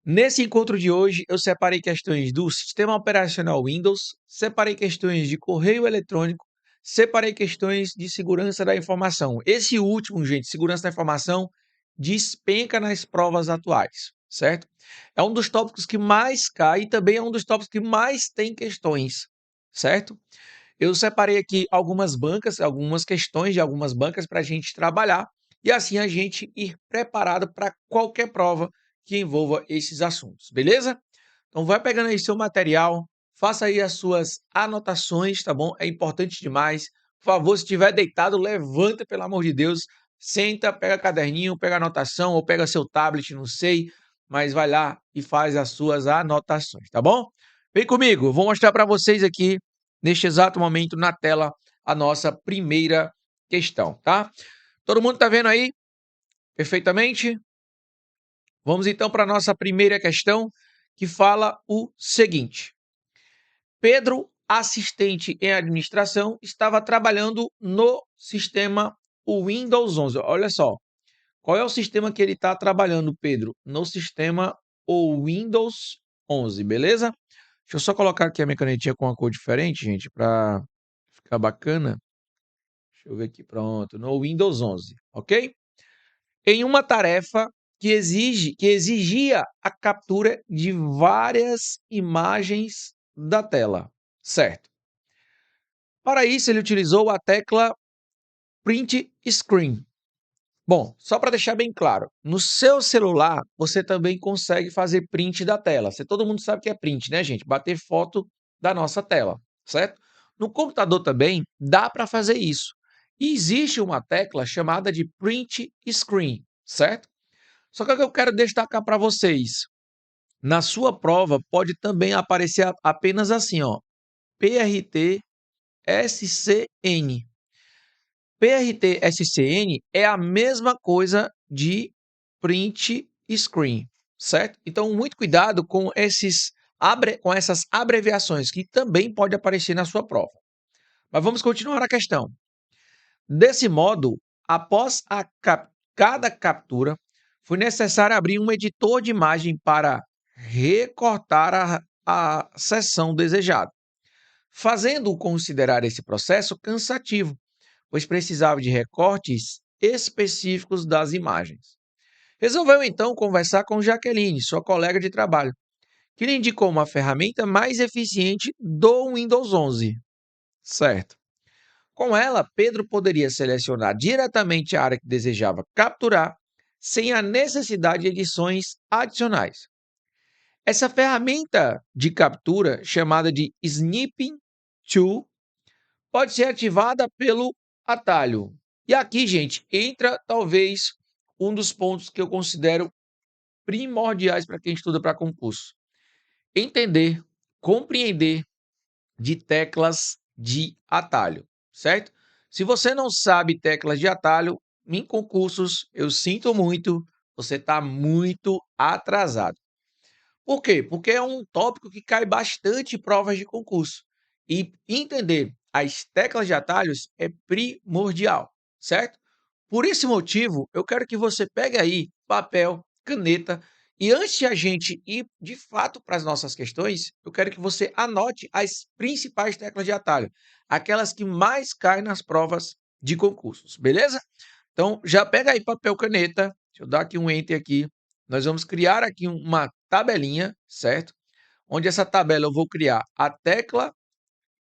Nesse encontro de hoje, eu separei questões do sistema operacional Windows, separei questões de correio eletrônico, separei questões de segurança da informação. Esse último, gente, segurança da informação, despenca nas provas atuais, certo? É um dos tópicos que mais cai e também é um dos tópicos que mais tem questões, certo? Eu separei aqui algumas bancas, algumas questões de algumas bancas para a gente trabalhar e assim a gente ir preparado para qualquer prova que envolva esses assuntos, beleza? Então vai pegando aí seu material, faça aí as suas anotações, tá bom? É importante demais. Por favor, se estiver deitado, levanta, pelo amor de Deus, senta, pega caderninho, pega anotação ou pega seu tablet, não sei, mas vai lá e faz as suas anotações, tá bom? Vem comigo, vou mostrar para vocês aqui neste exato momento na tela a nossa primeira questão, tá? Todo mundo tá vendo aí perfeitamente? Vamos então para a nossa primeira questão, que fala o seguinte: Pedro, assistente em administração, estava trabalhando no sistema Windows 11. Olha só, qual é o sistema que ele está trabalhando, Pedro? No sistema Windows 11, beleza? Deixa eu só colocar aqui a minha canetinha com uma cor diferente, gente, para ficar bacana. Deixa eu ver aqui, pronto, no Windows 11, ok? Em uma tarefa que exigia a captura de várias imagens da tela, certo? Para isso, ele utilizou a tecla Print Screen. Bom, só para deixar bem claro, no seu celular você também consegue fazer print da tela. Todo mundo sabe que é print, né, gente? Bater foto da nossa tela, certo? No computador também dá para fazer isso. E existe uma tecla chamada de Print Screen, certo? Só que o que eu quero destacar para vocês, na sua prova pode também aparecer apenas assim, ó, PRT SCN. PRT SCN é a mesma coisa de print screen, certo? Então, muito cuidado com com essas abreviações que também pode aparecer na sua prova. Mas vamos continuar a questão. Desse modo, após cada captura, foi necessário abrir um editor de imagem para recortar a seção desejada, fazendo considerar esse processo cansativo, pois precisava de recortes específicos das imagens. Resolveu então conversar com Jaqueline, sua colega de trabalho, que lhe indicou uma ferramenta mais eficiente do Windows 11. Certo. Com ela, Pedro poderia selecionar diretamente a área que desejava capturar, sem a necessidade de edições adicionais. Essa ferramenta de captura, chamada de Snipping Tool, pode ser ativada pelo atalho. E aqui, gente, entra talvez um dos pontos que eu considero primordiais para quem estuda para concurso. Entender, compreender de teclas de atalho, certo? Se você não sabe teclas de atalho, em concursos, eu sinto muito, você está muito atrasado. Por quê? Porque é um tópico que cai bastante em provas de concurso. E entender as teclas de atalhos é primordial, certo? Por esse motivo, eu quero que você pegue aí papel, caneta, e antes de a gente ir de fato para as nossas questões, eu quero que você anote as principais teclas de atalho, aquelas que mais caem nas provas de concursos, beleza? Então, já pega aí papel, caneta, deixa eu dar aqui um enter aqui. Nós vamos criar aqui uma tabelinha, certo? Onde essa tabela eu vou criar a tecla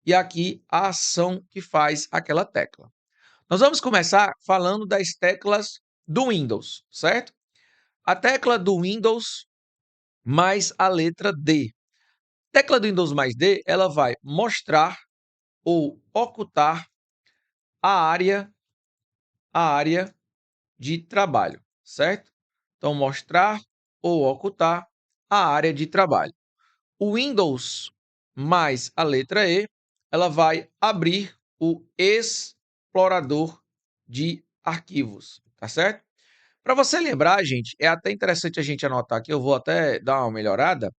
e aqui a ação que faz aquela tecla. Nós vamos começar falando das teclas do Windows, certo? A tecla do Windows mais a letra D. Tecla do Windows mais D, ela vai mostrar ou ocultar a área de trabalho, certo? Então, mostrar ou ocultar a área de trabalho. O Windows mais a letra E, ela vai abrir o explorador de arquivos, tá certo? Para você lembrar, gente, é até interessante a gente anotar aqui, eu vou até dar uma melhorada.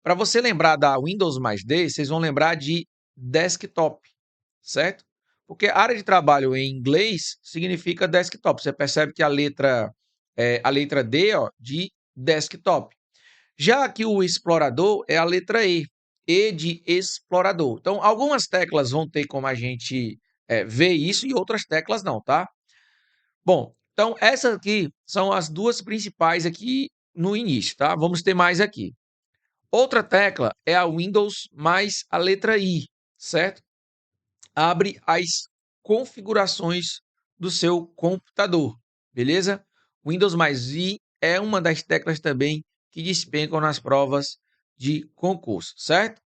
Para você lembrar da Windows mais D, vocês vão lembrar de desktop, certo? Porque área de trabalho em inglês significa desktop. Você percebe que a letra D, ó, de desktop. Já aqui o explorador é a letra E de explorador. Então, algumas teclas vão ter como a gente ver isso e outras teclas não, tá? Bom, então essas aqui são as duas principais aqui no início, tá? Vamos ter mais aqui. Outra tecla é a Windows mais a letra I, certo? Abre as configurações do seu computador, beleza? Windows mais I é uma das teclas também que despencam nas provas de concurso, certo?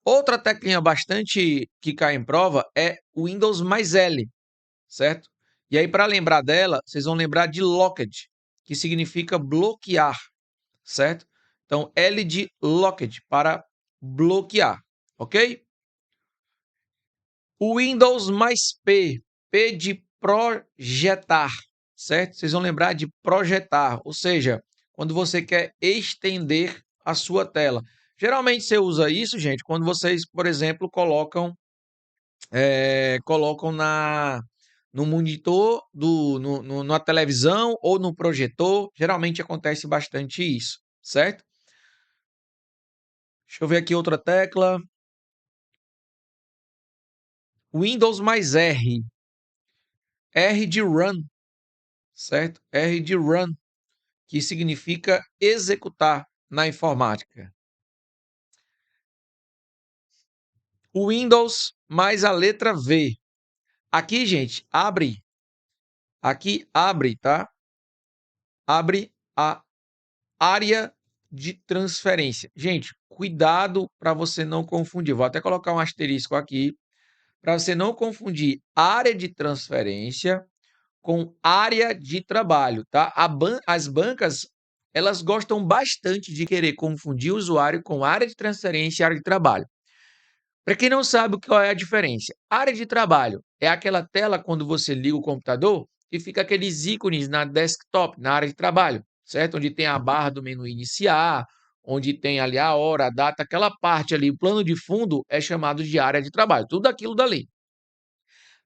Outra teclinha bastante que cai em prova é o Windows mais L, certo? E aí, para lembrar dela, vocês vão lembrar de Locked, que significa bloquear, certo? Então, L de Locked, para bloquear, ok? O Windows mais P, P de projetar, certo? Vocês vão lembrar de projetar, ou seja, quando você quer estender a sua tela. Geralmente você usa isso, gente, quando vocês, por exemplo, colocam no monitor, na televisão ou no projetor. Geralmente acontece bastante isso, certo? Deixa eu ver aqui outra tecla. Windows mais R. R de Run, certo? R de Run, que significa executar na informática. O Windows mais a letra V. Aqui, gente, abre. Aqui abre, tá? Abre a área de transferência. Gente, cuidado para você não confundir. Vou até colocar um asterisco aqui para você não confundir área de transferência com área de trabalho, tá? As bancas, elas gostam bastante de querer confundir o usuário com área de transferência e área de trabalho. Para quem não sabe qual é a diferença, área de trabalho é aquela tela quando você liga o computador e fica aqueles ícones na desktop, na área de trabalho, certo? Onde tem a barra do menu iniciar, onde tem ali a hora, a data, aquela parte ali, o plano de fundo é chamado de área de trabalho, tudo aquilo dali.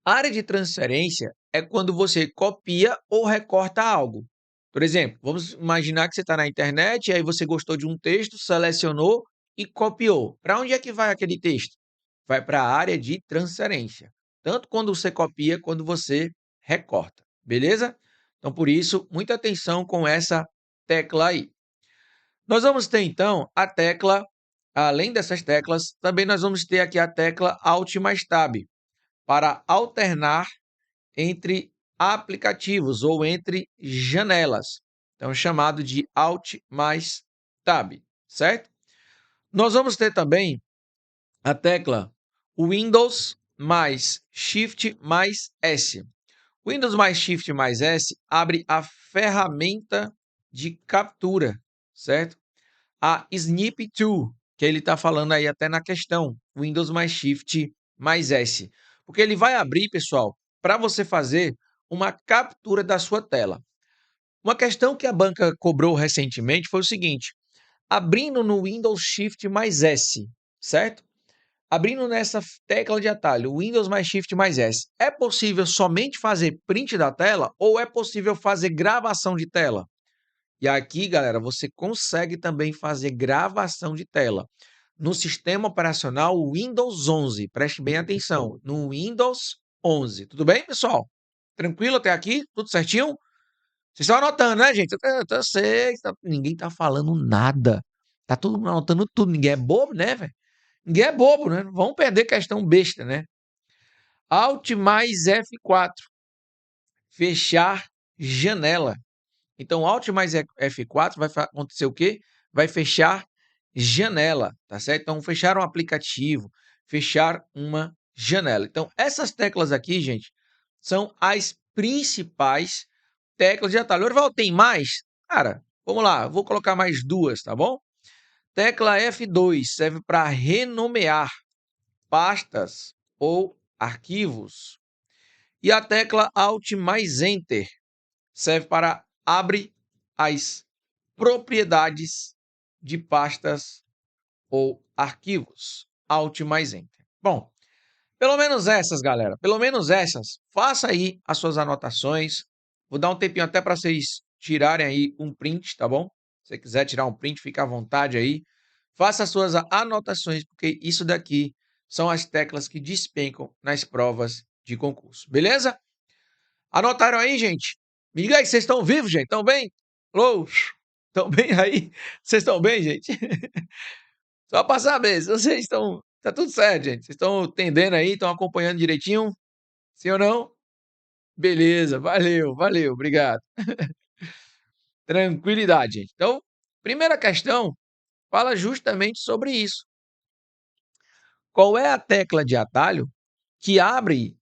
Área de transferência é quando você copia ou recorta algo. Por exemplo, vamos imaginar que você está na internet e aí você gostou de um texto, selecionou e copiou. Para onde é que vai aquele texto? Vai para a área de transferência. Tanto quando você copia, quando você recorta. Beleza? Então, por isso, muita atenção com essa tecla aí. Nós vamos ter, então, a tecla, além dessas teclas, também nós vamos ter aqui a tecla Alt mais Tab, para alternar entre aplicativos ou entre janelas. Então, chamado de Alt mais Tab, certo? Nós vamos ter também a tecla Windows mais Shift mais S. Windows mais Shift mais S abre a ferramenta de captura, certo? A Snip Tool, que ele está falando aí até na questão, Windows mais Shift mais S. Porque ele vai abrir, pessoal, para você fazer uma captura da sua tela. Uma questão que a banca cobrou recentemente foi o seguinte: abrindo no Windows Shift mais S, certo? Abrindo nessa tecla de atalho, Windows mais Shift mais S, é possível somente fazer print da tela ou é possível fazer gravação de tela? E aqui, galera, você consegue também fazer gravação de tela no sistema operacional Windows 11. Preste bem atenção, no Windows 11. Tudo bem, pessoal? Tranquilo até aqui? Tudo certinho? Vocês estão anotando, né, gente? Eu sei, ninguém tá falando nada. Tá todo mundo anotando tudo. Ninguém é bobo, né, velho? Ninguém é bobo, né? Vamos perder questão besta, né? Alt mais F4. Fechar janela. Então, Alt mais F4 vai acontecer o quê? Vai fechar janela, tá certo? Então, fechar um aplicativo, fechar uma janela. Então, essas teclas aqui, gente, são as principais teclas de atalho. Orival, tem mais? Cara, vamos lá, vou colocar mais duas, tá bom? Tecla F2 serve para renomear pastas ou arquivos. E a tecla Alt mais Enter serve para abrir as propriedades de pastas ou arquivos. Alt mais Enter. Bom, pelo menos essas, galera. Pelo menos essas. Faça aí as suas anotações. Vou dar um tempinho até para vocês tirarem aí um print, tá bom? você quiser tirar um print, fica à vontade aí. Faça suas anotações, porque isso daqui são as teclas que despencam nas provas de concurso. Beleza? Anotaram aí, gente? Me diga aí, vocês estão vivos, gente? Estão bem? Alô? Estão bem aí? Vocês estão bem, gente? Só para saber se vocês estão... Tá tudo certo, gente. Vocês estão entendendo aí? Estão acompanhando direitinho? Sim ou não? Beleza, valeu, valeu, obrigado. Tranquilidade, gente. Então, primeira questão fala justamente sobre isso. Qual é a tecla de atalho que abre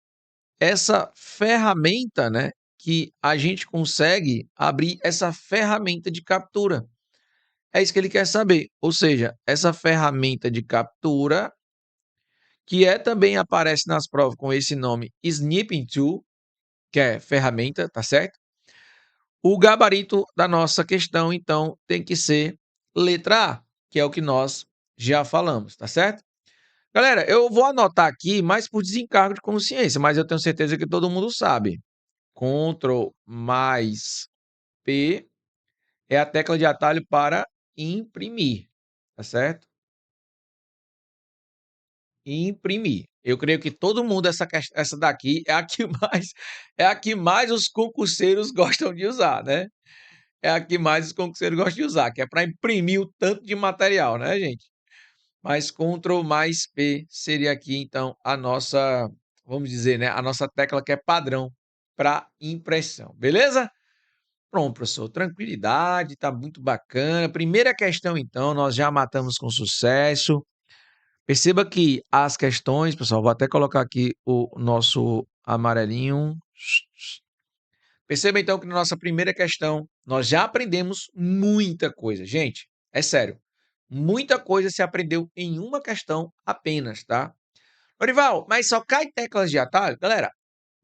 essa ferramenta, né? Que a gente consegue abrir essa ferramenta de captura. É isso que ele quer saber. Ou seja, essa ferramenta de captura, que também aparece nas provas com esse nome Snipping Tool, que é ferramenta, tá certo? O gabarito da nossa questão, então, tem que ser letra A, que é o que nós já falamos, tá certo? Galera, eu vou anotar aqui mais por desencargo de consciência, mas eu tenho certeza que todo mundo sabe. Ctrl mais P é a tecla de atalho para imprimir, tá certo? Imprimir. Eu creio que todo mundo, essa daqui é a que mais os concurseiros gostam de usar, né? É a que mais os concurseiros gostam de usar, que é para imprimir o tanto de material, né, gente? Mas Ctrl mais P seria aqui, então, a nossa, vamos dizer, né, a nossa tecla que é padrão para impressão, beleza? Pronto, professor, tranquilidade, tá muito bacana. Primeira questão, então, nós já matamos com sucesso. Perceba que as questões, pessoal, vou até colocar aqui o nosso amarelinho. Perceba então que na nossa primeira questão nós já aprendemos muita coisa. Gente, é sério. Muita coisa se aprendeu em uma questão apenas, tá? Orival, mas só cai teclas de atalho? Galera,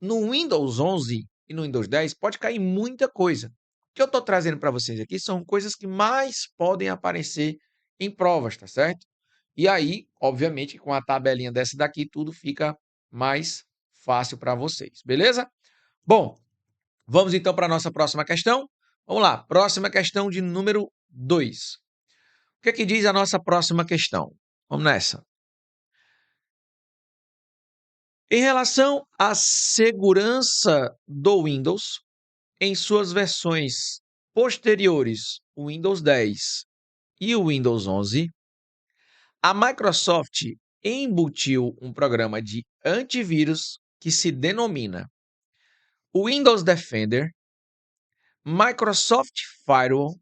no Windows 11 e no Windows 10 pode cair muita coisa. O que eu estou trazendo para vocês aqui são coisas que mais podem aparecer em provas, tá certo? E aí, obviamente, com a tabelinha dessa daqui, tudo fica mais fácil para vocês, beleza? Bom, vamos então para a nossa próxima questão. Vamos lá, próxima questão de número 2. O que é que diz a nossa próxima questão? Vamos nessa. Em relação à segurança do Windows, em suas versões posteriores, o Windows 10 e o Windows 11, a Microsoft embutiu um programa de antivírus que se denomina Windows Defender, Microsoft Firewall,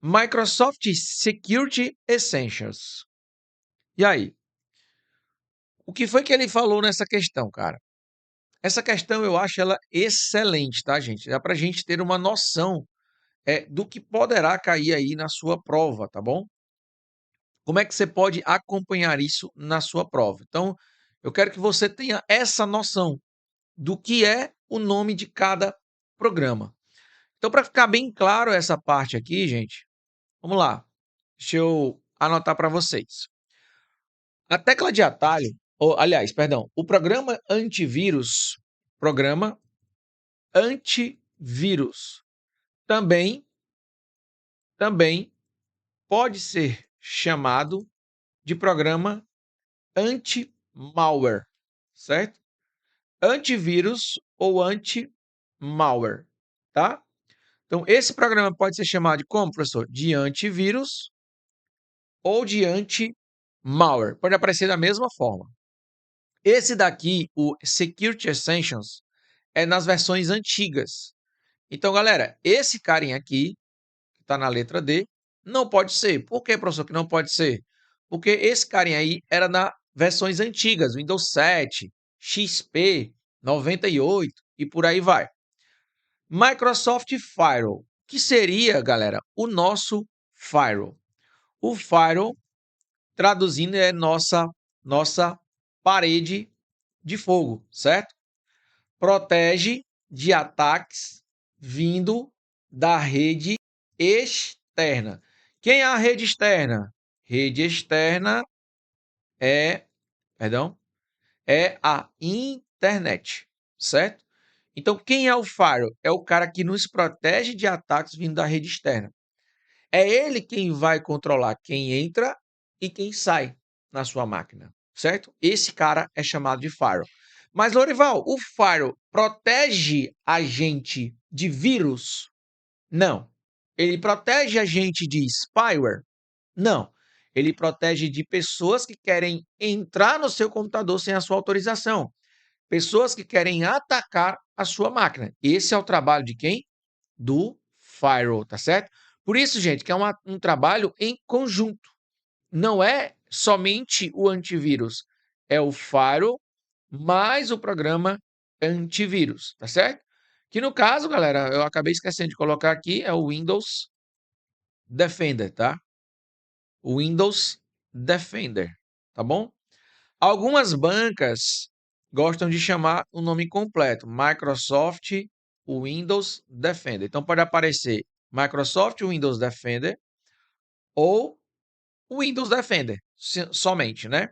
Microsoft Security Essentials. E aí? O que foi que ele falou nessa questão, cara? Essa questão eu acho ela excelente, tá, gente? Dá pra gente ter uma noção do que poderá cair aí na sua prova, tá bom? Como é que você pode acompanhar isso na sua prova? Então, eu quero que você tenha essa noção do que é o nome de cada programa. Então, para ficar bem claro essa parte aqui, gente, vamos lá. Deixa eu anotar para vocês. A tecla de atalho, aliás, perdão, o programa antivírus, também pode ser chamado de programa anti-malware, certo? Antivírus ou anti-malware, tá? Então, esse programa pode ser chamado de como, professor? De antivírus ou de anti-malware. Pode aparecer da mesma forma. Esse daqui, o Security Essentials, é nas versões antigas. Então, galera, esse carinha aqui, que está na letra D, não pode ser. Por que, professor, que não pode ser? Porque esse carinha aí era nas versões antigas, Windows 7, XP, 98 e por aí vai. Microsoft Firewall, que seria, galera, o nosso Firewall. O Firewall, traduzindo, é nossa parede de fogo, certo? Protege de ataques vindo da rede externa. Quem é a rede externa? Rede externa é a internet, certo? Então, quem é o firewall? É o cara que nos protege de ataques vindo da rede externa. É ele quem vai controlar quem entra e quem sai na sua máquina, certo? Esse cara é chamado de firewall. Mas, Lorival, o firewall protege a gente de vírus? Não. Ele protege a gente de spyware? Não. Ele protege de pessoas que querem entrar no seu computador sem a sua autorização. Pessoas que querem atacar a sua máquina. Esse é o trabalho de quem? Do firewall, tá certo? Por isso, gente, que é um trabalho em conjunto. Não é somente o antivírus. É o firewall mais o programa antivírus, tá certo? Que no caso, galera, eu acabei esquecendo de colocar aqui, é o Windows Defender, tá? O Windows Defender, tá bom? Algumas bancas gostam de chamar o nome completo, Microsoft Windows Defender. Então pode aparecer Microsoft Windows Defender ou Windows Defender, somente, né?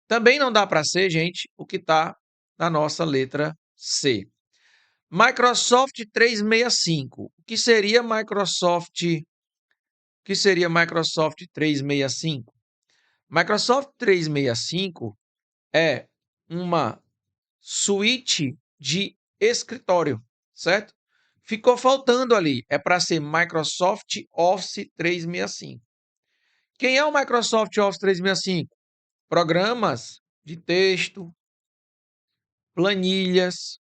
Também não dá para ser, gente, o que está na nossa letra C. Microsoft 365. O que seria Microsoft 365? Microsoft 365 é uma suíte de escritório, certo? Ficou faltando ali, é para ser Microsoft Office 365. Quem é o Microsoft Office 365? Programas de texto, planilhas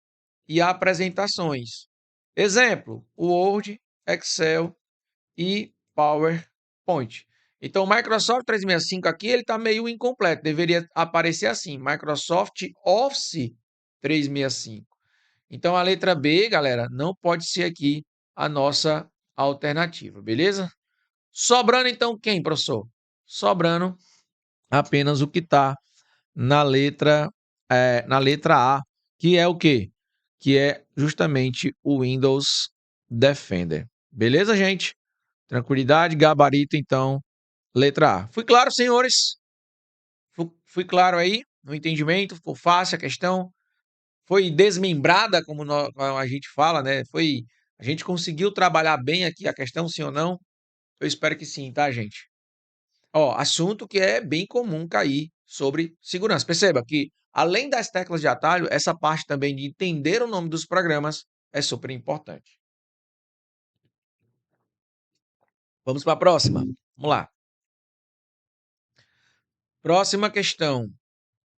e apresentações. Exemplo, Word, Excel e PowerPoint. Então, o Microsoft 365 aqui ele está meio incompleto. Deveria aparecer assim, Microsoft Office 365. Então, a letra B, galera, não pode ser aqui a nossa alternativa, beleza? Sobrando, então, quem, professor? Sobrando apenas o que está na letra A, que é o quê? Que é justamente o Windows Defender. Beleza, gente? Tranquilidade, gabarito, então, letra A. Fui claro, senhores? Fui claro aí no entendimento? Ficou fácil a questão? Foi desmembrada, como a gente fala, né? A gente conseguiu trabalhar bem aqui a questão, sim ou não? Eu espero que sim, tá, gente? Ó, assunto que é bem comum cair sobre segurança. Perceba que, além das teclas de atalho, essa parte também de entender o nome dos programas é super importante. Vamos para a próxima. Vamos lá. Próxima questão.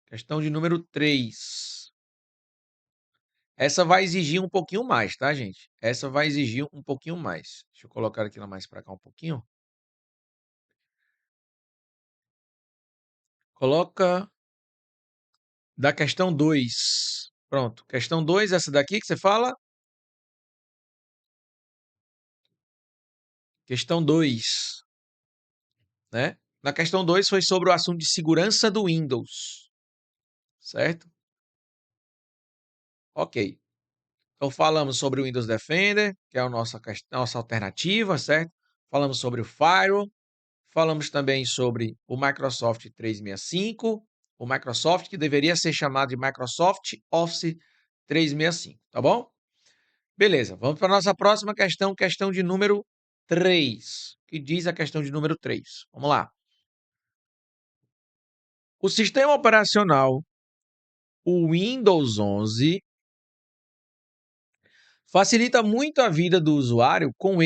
Questão de número 3. Essa vai exigir um pouquinho mais, tá, gente? Essa vai exigir um pouquinho mais. Deixa eu colocar aqui mais para cá um pouquinho. Coloca da questão 2. Pronto. Questão 2, essa daqui que você fala? Questão 2, né? Na questão 2 foi sobre o assunto de segurança do Windows, certo? Ok. Então falamos sobre o Windows Defender, que é a nossa alternativa, certo? Falamos sobre o Firewall, falamos também sobre o Microsoft 365, o Microsoft que deveria ser chamado de Microsoft Office 365, tá bom? Beleza, vamos para a nossa próxima questão, questão de número 3, que diz a questão de número 3. Vamos lá. O sistema operacional, o Windows 11, facilita muito a vida do usuário com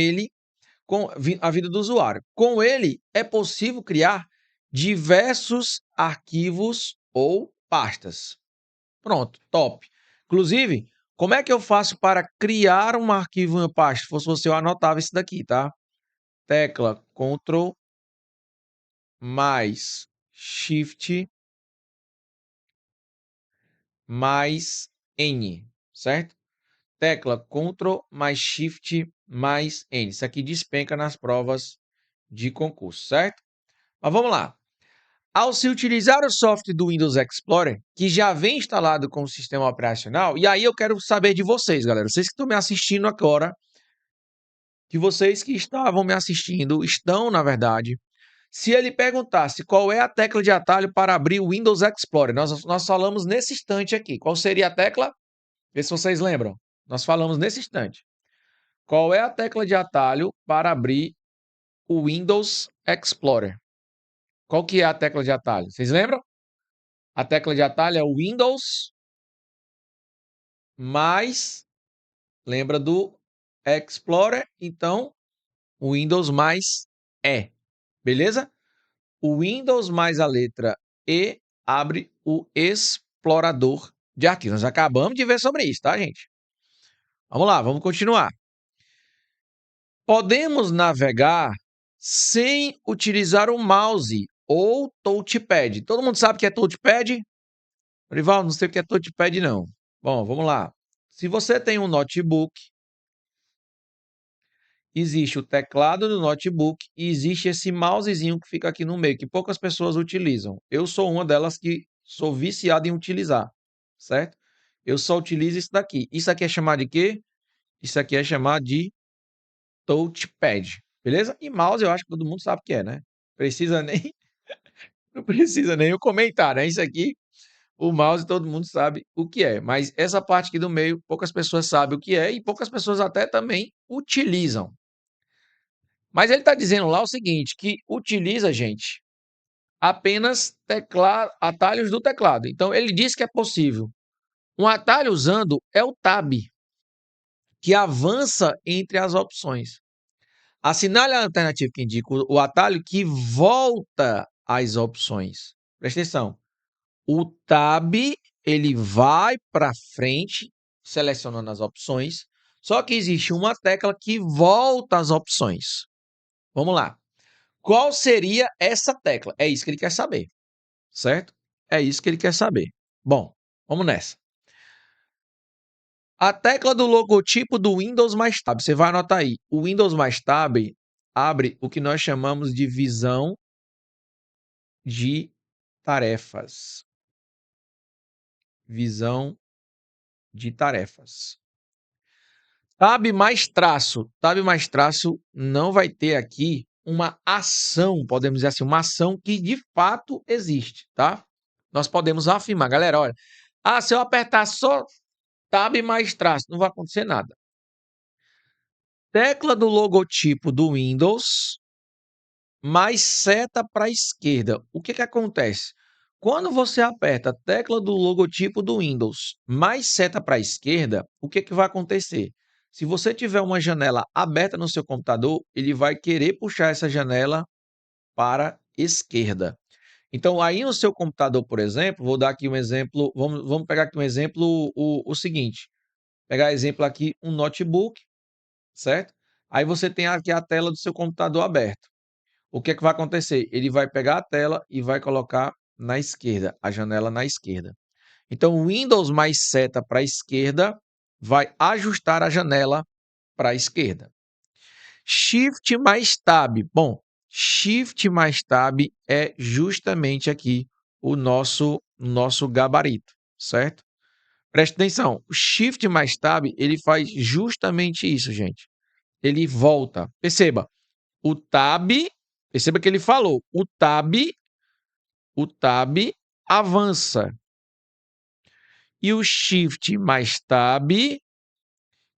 a vida do usuário. Com ele, é possível criar diversos arquivos ou pastas. Pronto, top. Inclusive, como é que eu faço para criar um arquivo em uma pasta? Se fosse você, eu anotava isso daqui, tá? Tecla Ctrl mais Shift mais N, certo? Tecla Ctrl mais Shift mais N. Isso aqui despenca nas provas de concurso, certo? Mas vamos lá. Ao se utilizar o software do Windows Explorer, que já vem instalado com o sistema operacional, e aí eu quero saber de vocês, galera. Vocês que estão me assistindo agora, que vocês que estavam me assistindo, estão, na verdade, se ele perguntasse qual é a tecla de atalho para abrir o Windows Explorer, nós falamos nesse instante aqui. Qual seria a tecla? Vê se vocês lembram. Nós falamos nesse instante. Qual é a tecla de atalho para abrir o Windows Explorer. Qual que é a tecla de atalho? Vocês lembram? A tecla de atalho é o Windows mais, lembra do Explorer? Então, o Windows mais E, beleza? O Windows mais a letra E abre o explorador de arquivos. Nós acabamos de ver sobre isso, tá, gente? Vamos lá, vamos continuar. Podemos navegar sem utilizar o mouse ou touchpad. Todo mundo sabe o que é touchpad? Rival, não sei o que é touchpad, não. Bom, vamos lá. Se você tem um notebook, existe o teclado do notebook e existe esse mousezinho que fica aqui no meio, que poucas pessoas utilizam. Eu sou uma delas que sou viciado em utilizar, certo? Eu só utilizo isso daqui. Isso aqui é chamado de quê? Isso aqui é chamado de touchpad, beleza? E mouse eu acho que todo mundo sabe o que é, né? Precisa nem, não precisa nem eu comentar, né? Isso aqui, o mouse todo mundo sabe o que é. Mas essa parte aqui do meio, poucas pessoas sabem o que é e poucas pessoas até também utilizam. Mas ele está dizendo lá o seguinte, que utiliza, gente, apenas atalhos do teclado. Então, ele diz que é possível. Um atalho usando é o Tab, que avança entre as opções. Assinale a alternativa que indica o atalho que volta às opções. Presta atenção. O Tab, ele vai para frente, selecionando as opções, só que existe uma tecla que volta às opções. Vamos lá. Qual seria essa tecla? É isso que ele quer saber, certo? É isso que ele quer saber. Bom, vamos nessa. A tecla do logotipo do Windows mais Tab. Você vai anotar aí. O Windows mais Tab abre o que nós chamamos de visão de tarefas. Visão de tarefas. Tab mais traço. Tab mais traço não vai ter aqui uma ação, podemos dizer assim, uma ação que de fato existe, tá? Nós podemos afirmar, galera, olha, se eu apertar só Tab mais traço, não vai acontecer nada. Tecla do logotipo do Windows mais seta para a esquerda. O que acontece? Quando você aperta a tecla do logotipo do Windows mais seta para a esquerda, o que vai acontecer? Se você tiver uma janela aberta no seu computador, ele vai querer puxar essa janela para a esquerda. Então, aí no seu computador, por exemplo, vou dar aqui um exemplo, vamos pegar aqui um exemplo, o seguinte, pegar exemplo aqui, um notebook, certo? Aí você tem aqui a tela do seu computador aberta. O que vai acontecer? Ele vai pegar a tela e vai colocar na esquerda, a janela na esquerda. Então, o Windows mais seta para a esquerda vai ajustar a janela para a esquerda. Shift mais Tab. Bom, Shift mais Tab é justamente aqui o nosso gabarito, certo? Preste atenção. O Shift mais Tab, ele faz justamente isso, gente. Ele volta. Perceba, o Tab, perceba que ele falou, o Tab avança. E o Shift mais Tab,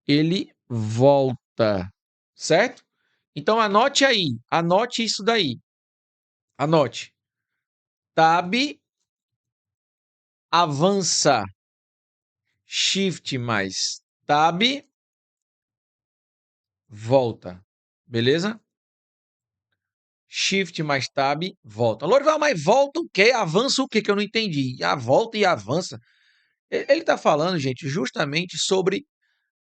ele volta, certo? Então anote aí, anote isso daí. Anote. Tab avança. Shift mais Tab volta. Beleza? Shift mais Tab volta. Lorival, mas volta o quê? Avança o quê? Que eu não entendi. Volta e avança. Ele está falando, gente, justamente sobre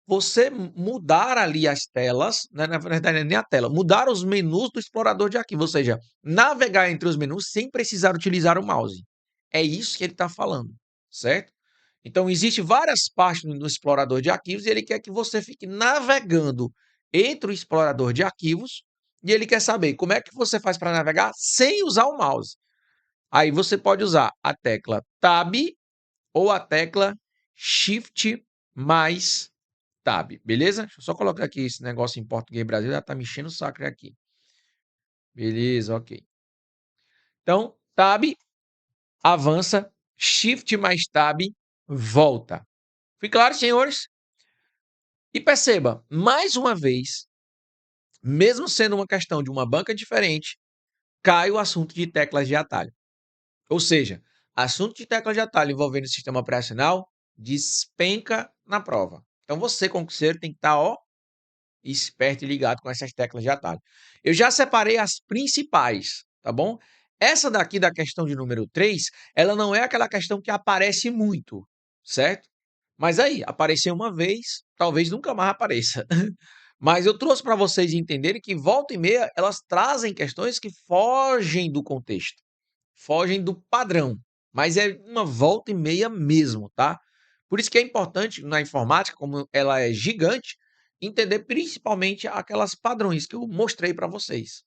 você mudar ali as telas, né? Na verdade, nem a tela, mudar os menus do explorador de arquivo, ou seja, navegar entre os menus sem precisar utilizar o mouse. É isso que ele está falando, certo? Então, existem várias partes no explorador de arquivos e ele quer que você fique navegando entre o explorador de arquivos e ele quer saber como é que você faz para navegar sem usar o mouse. Aí você pode usar a tecla Tab ou a tecla Shift mais Tab, beleza? Deixa eu só colocar aqui esse negócio em português Brasil, já tá me enchendo o saco aqui. Beleza, ok. Então, Tab avança, Shift mais Tab volta. Foi claro, senhores? E perceba, mais uma vez, Mesmo sendo uma questão de uma banca diferente, cai o assunto de teclas de atalho. Ou seja, assunto de tecla de atalho envolvendo o sistema operacional despenca na prova. Então você, concurseiro, tem que estar, esperto e ligado com essas teclas de atalho. Eu já separei as principais, tá bom? Essa daqui da questão de número 3, ela não é aquela questão que aparece muito, certo? Mas aí, apareceu uma vez, talvez nunca mais apareça. Mas eu trouxe para vocês entenderem que volta e meia elas trazem questões que fogem do contexto, fogem do padrão, mas é uma volta e meia mesmo, tá? Por isso que é importante na informática, como ela é gigante, entender principalmente aquelas padrões que eu mostrei para vocês.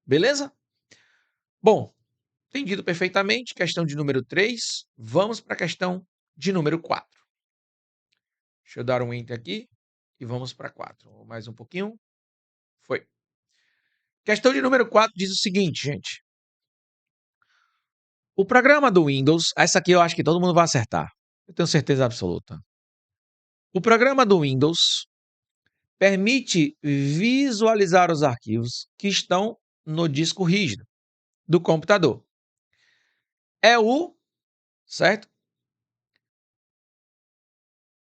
Beleza? Bom, entendido perfeitamente, questão de número 3, vamos para a questão de número 4. Deixa eu dar um enter aqui e vamos para 4. Mais um pouquinho. Foi. Questão de número 4 diz o seguinte, gente. O programa do Windows, essa aqui eu acho que todo mundo vai acertar. Eu tenho certeza absoluta. O programa do Windows permite visualizar os arquivos que estão no disco rígido do computador. É o, certo?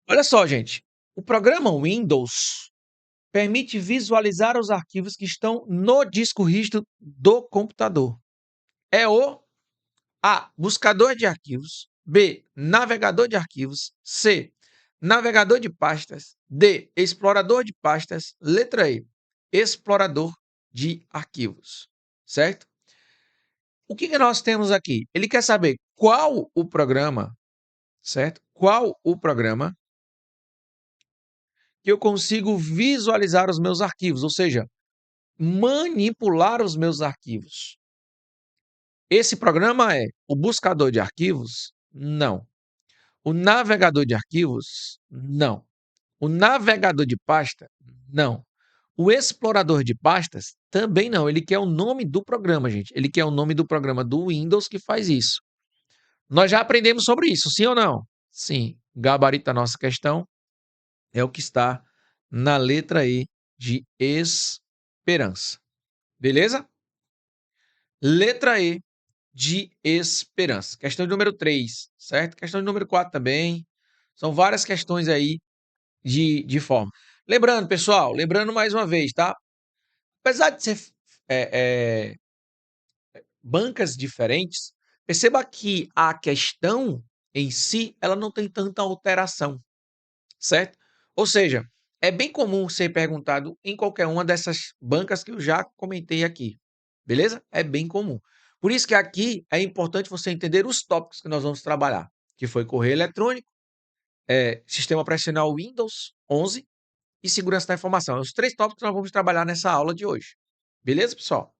Olha só, gente. O programa Windows permite visualizar os arquivos que estão no disco rígido do computador. É o A, buscador de arquivos. B, navegador de arquivos. C, navegador de pastas. D, explorador de pastas. Letra E, explorador de arquivos. Certo? O que nós temos aqui? Ele quer saber qual o programa, certo? Qual o programa que eu consigo visualizar os meus arquivos, ou seja, manipular os meus arquivos. Esse programa é o buscador de arquivos? Não. O navegador de arquivos? Não. O navegador de pasta? Não. O explorador de pastas? Também não. Ele quer o nome do programa, gente. Ele quer o nome do programa do Windows que faz isso. Nós já aprendemos sobre isso, sim ou não? Sim. O gabarito da nossa questão é o que está na letra E de esperança. Beleza? Letra E de esperança. Questão de número 3, certo? Questão de número 4 também. São várias questões aí de forma. Lembrando, pessoal, lembrando mais uma vez, tá? Apesar de ser bancas diferentes, perceba que a questão em si, ela não tem tanta alteração, certo? Ou seja, é bem comum ser perguntado em qualquer uma dessas bancas que eu já comentei aqui, beleza? É bem comum. Por isso que aqui é importante você entender os tópicos que nós vamos trabalhar, que foi correio eletrônico, sistema operacional Windows 11 e segurança da informação. Os 3 tópicos que nós vamos trabalhar nessa aula de hoje. Beleza, pessoal?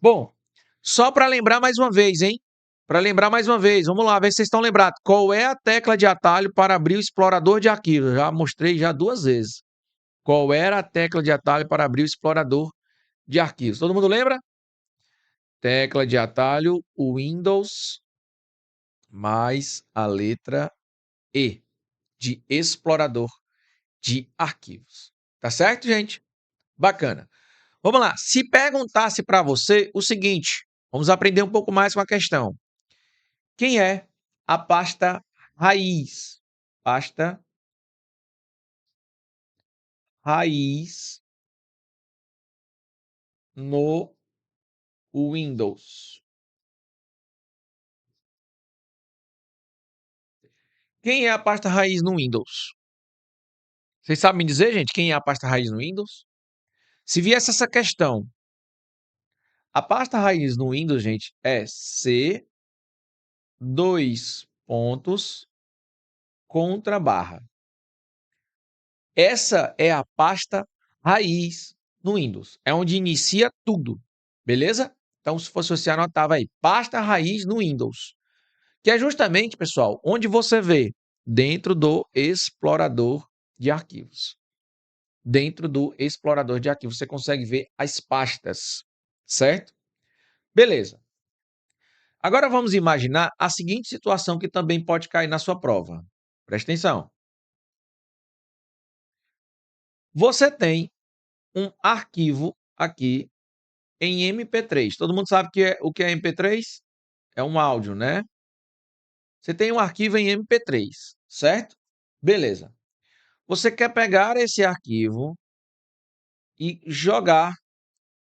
Bom, só para lembrar mais uma vez, hein? Para lembrar mais uma vez, vamos lá, ver se vocês estão lembrados. Qual é a tecla de atalho para abrir o explorador de arquivos? Já mostrei já 2 vezes. Qual era a tecla de atalho para abrir o explorador de arquivos? Todo mundo lembra? Tecla de atalho, o Windows mais a letra E de explorador de arquivos. Tá certo, gente? Bacana. Vamos lá. Se perguntasse para você o seguinte, vamos aprender um pouco mais com a questão. Quem é a pasta raiz? Pasta raiz no Windows. Quem é a pasta raiz no Windows? Vocês sabem me dizer, gente, quem é a pasta raiz no Windows? Se viesse essa questão, a pasta raiz no Windows, gente, é C, dois pontos, contra barra. Essa é a pasta raiz no Windows. É onde inicia tudo, beleza? Então, se fosse você, anotava aí, pasta raiz no Windows. Que é justamente, pessoal, onde você vê dentro do explorador de arquivos. Dentro do explorador de arquivos, você consegue ver as pastas, certo? Beleza. Agora vamos imaginar a seguinte situação que também pode cair na sua prova. Presta atenção. Você tem um arquivo aqui em MP3. Todo mundo sabe o que é MP3? É um áudio, né? Você tem um arquivo em MP3, certo? Beleza. Você quer pegar esse arquivo e jogar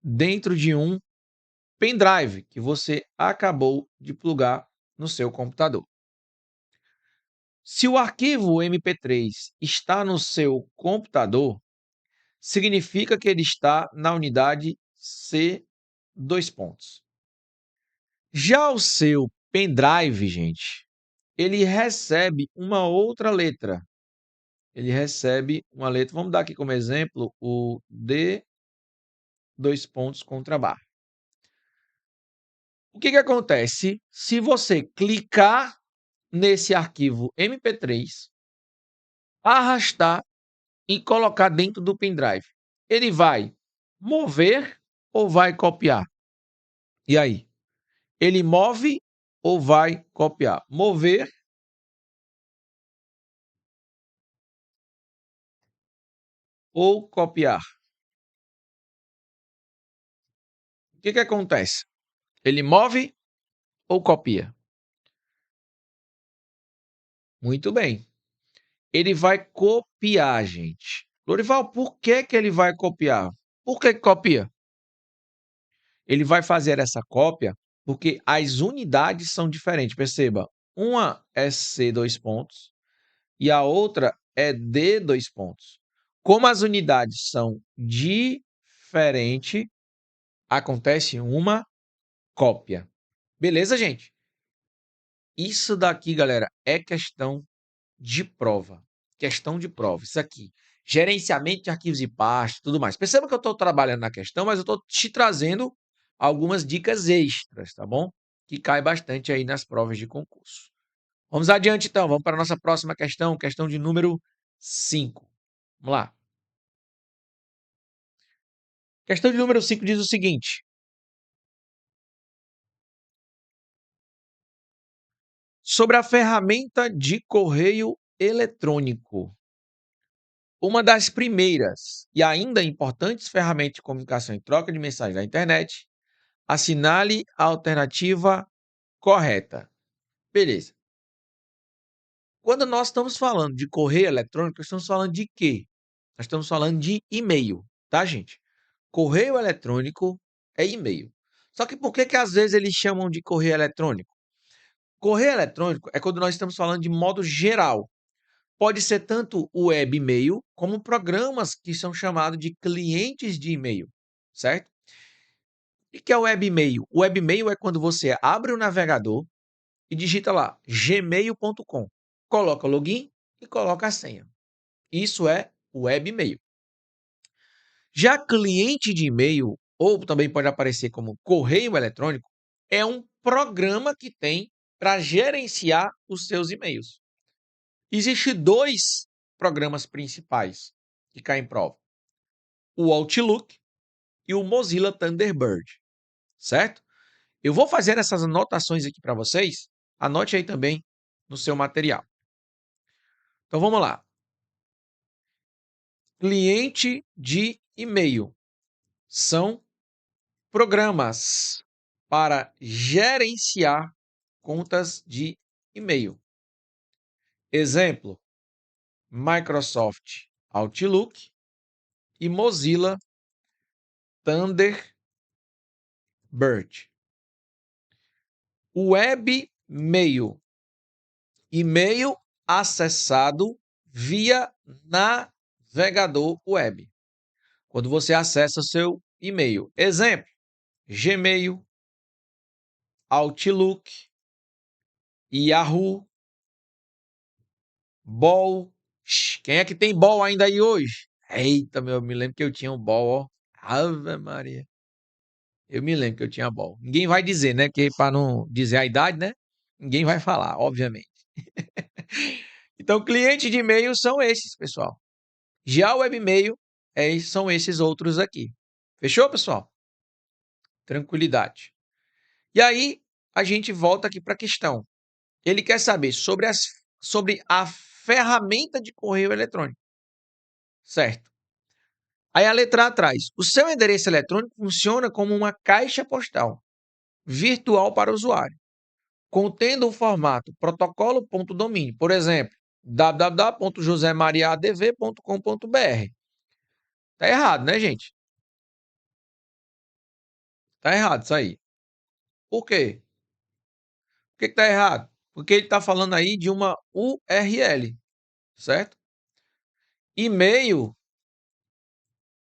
dentro de um pendrive que você acabou de plugar no seu computador. Se o arquivo MP3 está no seu computador, significa que ele está na unidade C, dois pontos. Já o seu pendrive, gente, ele recebe uma outra letra. Ele recebe uma letra, vamos dar aqui como exemplo o D, dois pontos, contra barra. O que acontece se você clicar nesse arquivo MP3, arrastar e colocar dentro do pendrive? Ele vai mover ou vai copiar? E aí? Ele move ou vai copiar? Mover ou copiar? O que acontece? Ele move ou copia? Muito bem. Ele vai copiar, gente. Lorival, por que ele vai copiar? Por que copia? Ele vai fazer essa cópia porque as unidades são diferentes. Perceba, uma é C, dois pontos, e a outra é D, dois pontos. Como as unidades são diferentes, acontece uma cópia. Beleza, gente? Isso daqui, galera, é questão de prova. Questão de prova. Isso aqui. Gerenciamento de arquivos e pastas, tudo mais. Perceba que eu estou trabalhando na questão, mas eu estou te trazendo algumas dicas extras, tá bom? Que cai bastante aí nas provas de concurso. Vamos adiante, então. Vamos para a nossa próxima questão. Questão de número 5. Vamos lá. Questão de número 5 diz o seguinte. Sobre a ferramenta de correio eletrônico. Uma das primeiras e ainda importantes ferramentas de comunicação e troca de mensagens da internet, assinale a alternativa correta. Beleza. Quando nós estamos falando de correio eletrônico, estamos falando de quê? Nós estamos falando de e-mail, tá, gente? Correio eletrônico é e-mail. Só que por que às vezes eles chamam de correio eletrônico? Correio eletrônico é quando nós estamos falando de modo geral. Pode ser tanto o web e-mail, como programas que são chamados de clientes de e-mail, certo? O que é o web e-mail? O web e-mail é quando você abre o navegador e digita lá gmail.com, coloca o login e coloca a senha. Isso é o web e-mail. Já cliente de e-mail, ou também pode aparecer como correio eletrônico, é um programa que tem para gerenciar os seus e-mails. Existem dois programas principais que caem em prova. O Outlook e o Mozilla Thunderbird, certo? Eu vou fazer essas anotações aqui para vocês. Anote aí também no seu material. Então vamos lá. Cliente de e-mail são programas para gerenciar contas de e-mail. Exemplo: Microsoft Outlook e Mozilla Thunderbird. Webmail. E-mail acessado via navegador web. Quando você acessa o seu e-mail. Exemplo: Gmail, Outlook, Yahoo, Ball. Quem é que tem Ball ainda aí hoje? Eita, meu, eu me lembro que eu tinha um Ball, ó. Ave Maria. Eu me lembro que eu tinha Ball. Ninguém vai dizer, né? Que para não dizer a idade, né? Ninguém vai falar, obviamente. Então, clientes de e-mail são esses, pessoal. Já o webmail são esses outros aqui. Fechou, pessoal? Tranquilidade. E aí, a gente volta aqui para a questão. Ele quer saber sobre a ferramenta de correio eletrônico. Certo. Aí a letra A atrás. O seu endereço eletrônico funciona como uma caixa postal virtual para o usuário, contendo o formato protocolo.domínio, por exemplo, www.josemariaadv.com.br. Tá errado, né, gente? Tá errado isso aí. Por quê? Por que tá errado? Porque ele está falando aí de uma URL, certo? E-mail,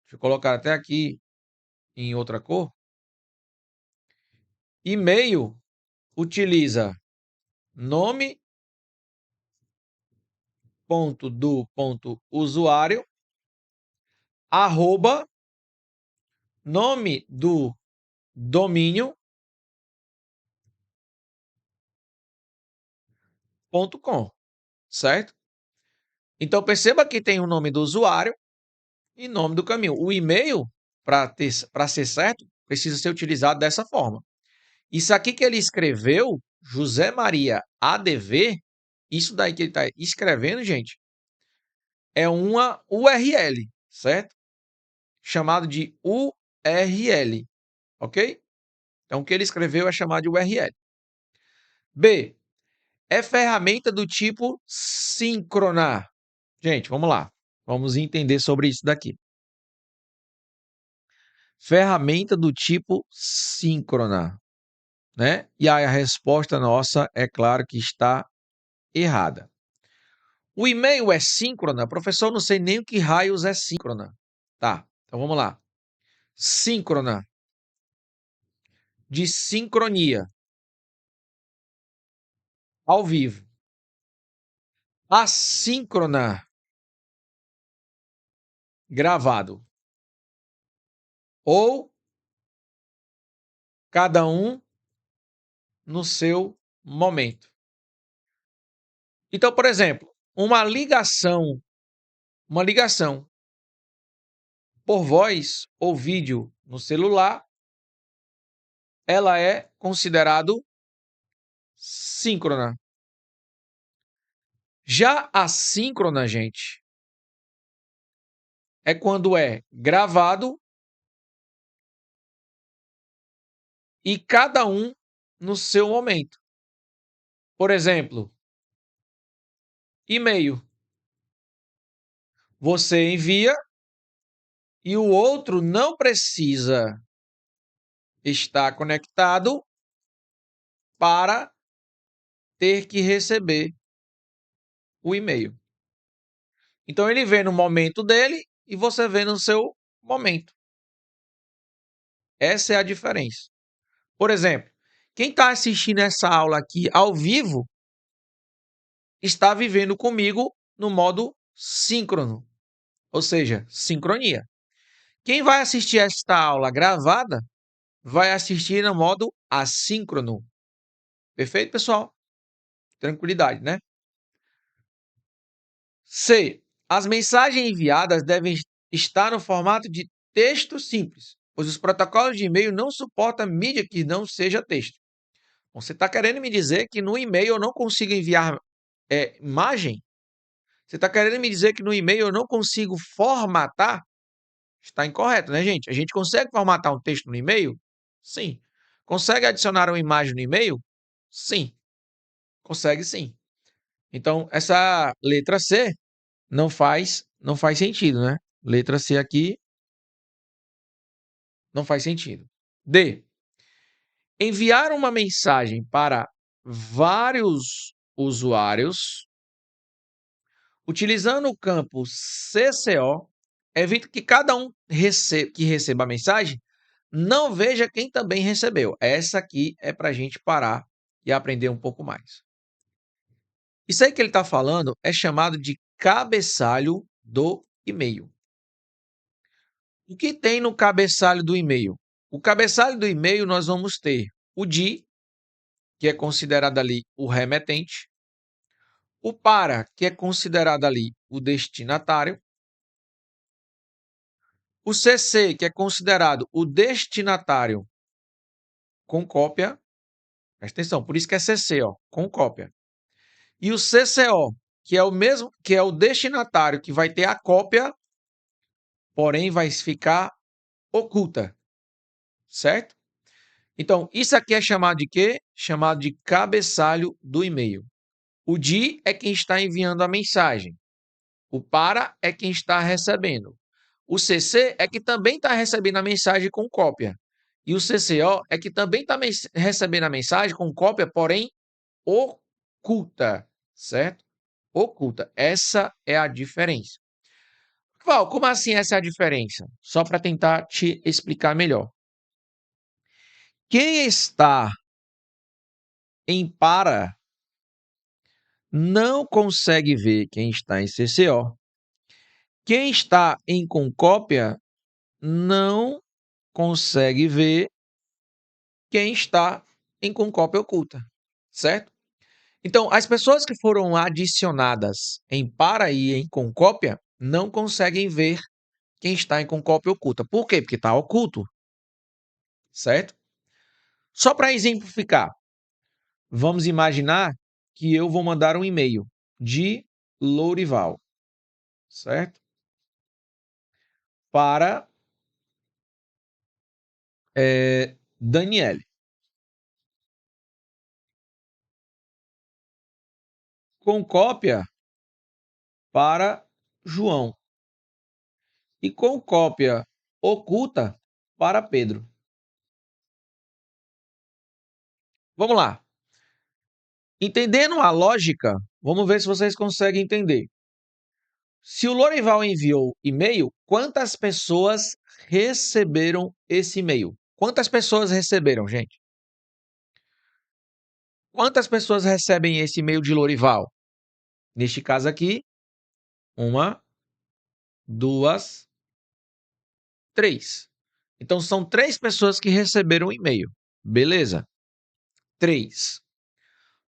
deixa eu colocar até aqui em outra cor. E-mail utiliza nome ponto do ponto usuário arroba nome do domínio .com, certo? Então perceba que tem o nome do usuário e nome do caminho. O e-mail, para ser certo, precisa ser utilizado dessa forma. Isso aqui que ele escreveu, José Maria ADV, isso daí que ele está escrevendo, gente, é uma URL, certo? Chamado de URL, ok? Então, o que ele escreveu é chamado de URL. B, é ferramenta do tipo síncrona. Gente, vamos lá. Vamos entender sobre isso daqui. Ferramenta do tipo síncrona, né? E aí a resposta nossa é claro que está errada. O e-mail é síncrona? Professor, não sei nem o que raios é síncrona. Tá, então vamos lá. Síncrona, de sincronia, ao vivo. Assíncrona, gravado. Ou cada um no seu momento. Então, por exemplo, uma ligação por voz ou vídeo no celular, ela é considerado síncrona. Já a síncrona, gente, é quando é gravado e cada um no seu momento. Por exemplo, e-mail. Você envia e o outro não precisa estar conectado para ter que receber o e-mail. Então ele vê no momento dele e você vê no seu momento. Essa é a diferença. Por exemplo, quem está assistindo essa aula aqui ao vivo está vivendo comigo no modo síncrono, ou seja, sincronia. Quem vai assistir esta aula gravada vai assistir no modo assíncrono. Perfeito, pessoal? Tranquilidade, né? C. As mensagens enviadas devem estar no formato de texto simples, pois os protocolos de e-mail não suportam mídia que não seja texto. Você está querendo me dizer que no e-mail eu não consigo enviar imagem? Você está querendo me dizer que no e-mail eu não consigo formatar? Está incorreto, né, gente? A gente consegue formatar um texto no e-mail? Sim. Consegue adicionar uma imagem no e-mail? Sim. Consegue sim. Então, essa letra C não faz sentido, né? Letra C aqui não faz sentido. D. Enviar uma mensagem para vários usuários utilizando o campo CCO, evita que cada um que receba a mensagem não veja quem também recebeu. Essa aqui é para a gente parar e aprender um pouco mais. Isso aí que ele está falando é chamado de cabeçalho do e-mail. O que tem no cabeçalho do e-mail? O cabeçalho do e-mail nós vamos ter o DI, que é considerado ali o remetente, o para, que é considerado ali o destinatário, o CC, que é considerado o destinatário com cópia, presta atenção, por isso que é CC, ó, com cópia. E o CCO, que é o mesmo, que é o destinatário que vai ter a cópia porém vai ficar oculta, certo? Então, isso aqui é chamado de quê? Chamado de cabeçalho do e-mail. O de é quem está enviando a mensagem. O para é quem está recebendo. O CC é que também está recebendo a mensagem com cópia. E o CCO é que também está recebendo a mensagem com cópia, porém oculta, certo? Oculta. Essa é a diferença. Val, como assim essa é a diferença? Só para tentar te explicar melhor. Quem está em para não consegue ver quem está em CCO. Quem está em concópia não consegue ver quem está em concópia oculta, certo? Então, as pessoas que foram adicionadas em para e em concópia não conseguem ver quem está em concópia oculta. Por quê? Porque está oculto, certo? Só para exemplificar, vamos imaginar que eu vou mandar um e-mail de Lourival, certo? Para Daniele. Com cópia para João. E com cópia oculta para Pedro. Vamos lá. Entendendo a lógica, vamos ver se vocês conseguem entender. Se o Lorival enviou e-mail, quantas pessoas receberam esse e-mail? Quantas pessoas receberam, gente? Quantas pessoas recebem esse e-mail de Lorival? Neste caso aqui, 1, 2, 3. Então, são 3 pessoas que receberam o e-mail. Beleza? 3.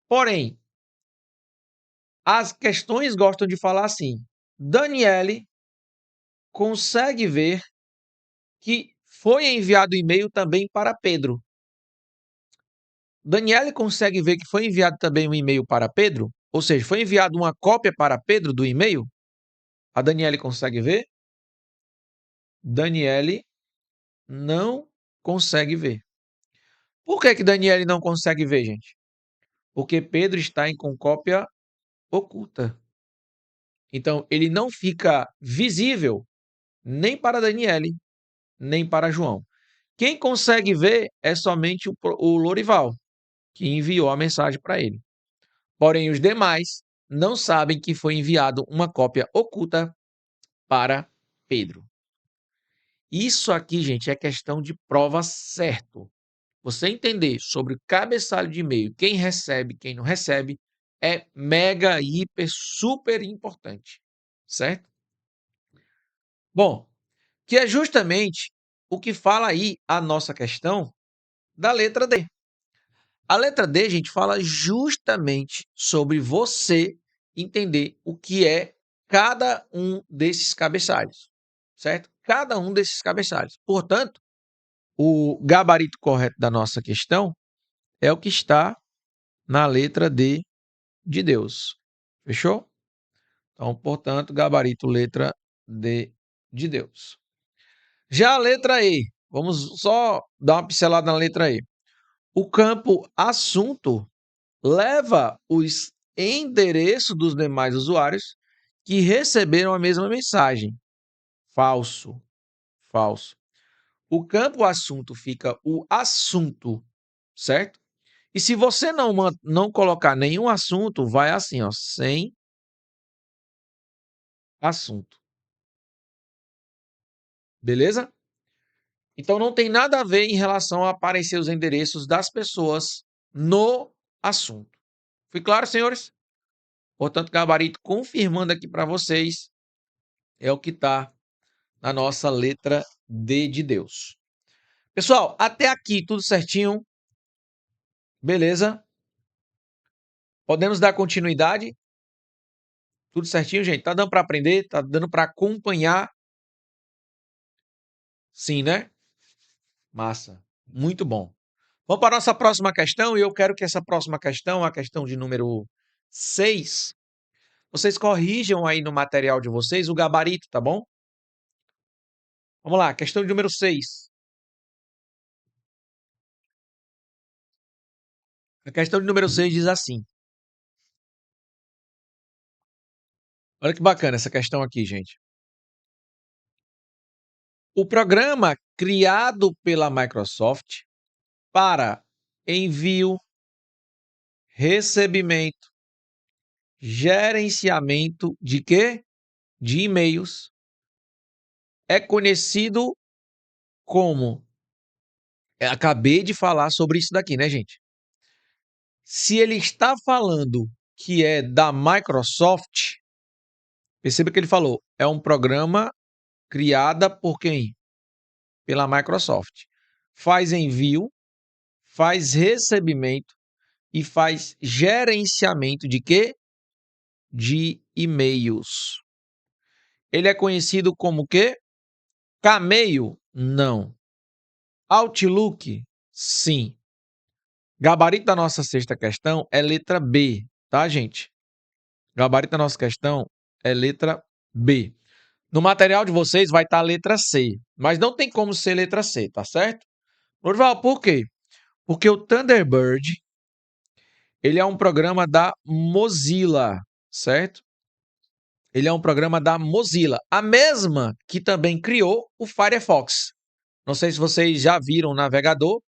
Porém, as questões gostam de falar assim. Daniele consegue ver que foi enviado e-mail também para Pedro. Daniele consegue ver que foi enviado também um e-mail para Pedro? Ou seja, foi enviado uma cópia para Pedro do e-mail? A Daniele consegue ver? Daniele não consegue ver. Por que Daniele não consegue ver, gente? Porque Pedro está em com cópia oculta. Então, ele não fica visível nem para Daniele, nem para João. Quem consegue ver é somente o Lorival, que enviou a mensagem para ele. Porém, os demais não sabem que foi enviado uma cópia oculta para Pedro. Isso aqui, gente, é questão de prova certo. Você entender sobre o cabeçalho de e-mail, quem recebe, quem não recebe, é mega, hiper, super importante, certo? Bom, que é justamente o que fala aí a nossa questão da letra D. A letra D, gente, fala justamente sobre você entender o que é cada um desses cabeçalhos, certo? Cada um desses cabeçalhos. Portanto, o gabarito correto da nossa questão é o que está na letra D de Deus. Fechou? Então, portanto, gabarito letra D de Deus. Já a letra E, vamos só dar uma pincelada na letra E. O campo assunto leva os endereços dos demais usuários que receberam a mesma mensagem. Falso. Falso. O campo assunto fica o assunto, certo? E se você não colocar nenhum assunto, vai assim, ó, sem assunto. Beleza? Então não tem nada a ver em relação a aparecer os endereços das pessoas no assunto. Foi claro, senhores? Portanto, gabarito confirmando aqui para vocês é o que está na nossa letra D de Deus. Pessoal, até aqui tudo certinho? Beleza? Podemos dar continuidade? Tudo certinho, gente? Tá dando para aprender? Tá dando para acompanhar? Sim, né? Massa. Muito bom. Vamos para a nossa próxima questão e eu quero que essa próxima questão, a questão de número 6, vocês corrijam aí no material de vocês o gabarito, tá bom? Vamos lá, questão de número 6. A questão de número 6 diz assim. Olha que bacana essa questão aqui, gente. O programa criado pela Microsoft para envio, recebimento, gerenciamento de quê? De e-mails é conhecido como... Acabei de falar sobre isso daqui, né, gente? Se ele está falando que é da Microsoft, perceba que ele falou, é um programa criada por quem? Pela Microsoft. Faz envio, faz recebimento e faz gerenciamento de quê? De e-mails. Ele é conhecido como o quê? Cameio? Não. Outlook? Sim. Gabarito da nossa sexta questão é letra B, tá, gente? Gabarito da nossa questão é letra B. No material de vocês vai estar a letra C, mas não tem como ser letra C, tá certo? Norval, por quê? Porque o Thunderbird, ele é um programa da Mozilla, certo? Ele é um programa da Mozilla, a mesma que também criou o Firefox. Não sei se vocês já viram o navegador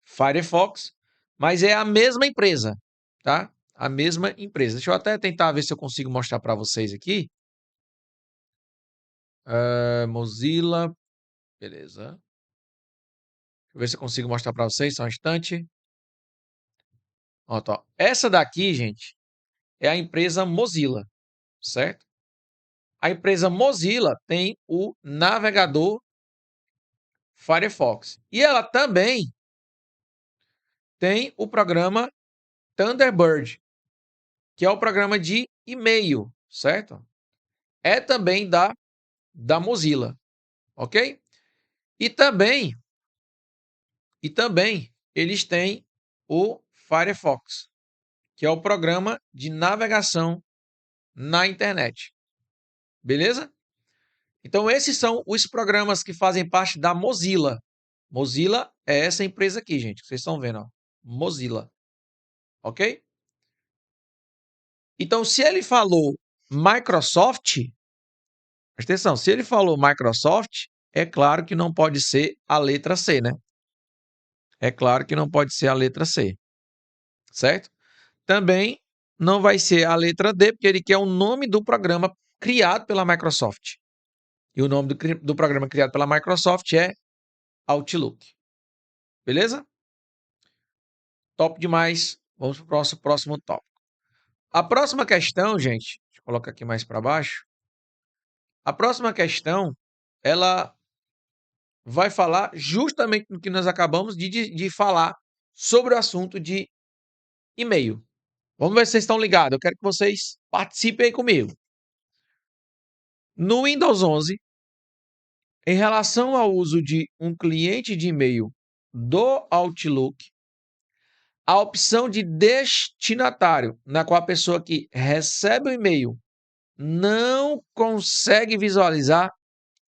Firefox, mas é a mesma empresa, tá? A mesma empresa. Deixa eu até tentar ver se eu consigo mostrar para vocês aqui. Mozilla, beleza. Deixa eu ver se eu consigo mostrar para vocês, só um instante. Ó, tá. Essa daqui, gente, é a empresa Mozilla, certo? A empresa Mozilla tem o navegador Firefox. E ela também tem o programa Thunderbird, que é o programa de e-mail, certo? É também da Mozilla, ok? E também eles têm o Firefox, que é o programa de navegação na internet. Beleza? Então, esses são os programas que fazem parte da Mozilla. Mozilla é essa empresa aqui, gente, que vocês estão vendo, ó. Mozilla. Ok? Então, se ele falou Microsoft, presta atenção, se ele falou Microsoft, é claro que não pode ser a letra C, né? É claro que não pode ser a letra C, certo? Também não vai ser a letra D, porque ele quer o nome do programa criado pela Microsoft. E o nome do programa criado pela Microsoft é Outlook. Beleza? Top demais. Vamos para o próximo tópico. A próxima questão, gente, deixa eu colocar aqui mais para baixo. A próxima questão, ela vai falar justamente no que nós acabamos de falar sobre o assunto de e-mail. Vamos ver se vocês estão ligados. Eu quero que vocês participem aí comigo. No Windows 11, em relação ao uso de um cliente de e-mail do Outlook, a opção de destinatário, na qual a pessoa que recebe o e-mail não consegue visualizar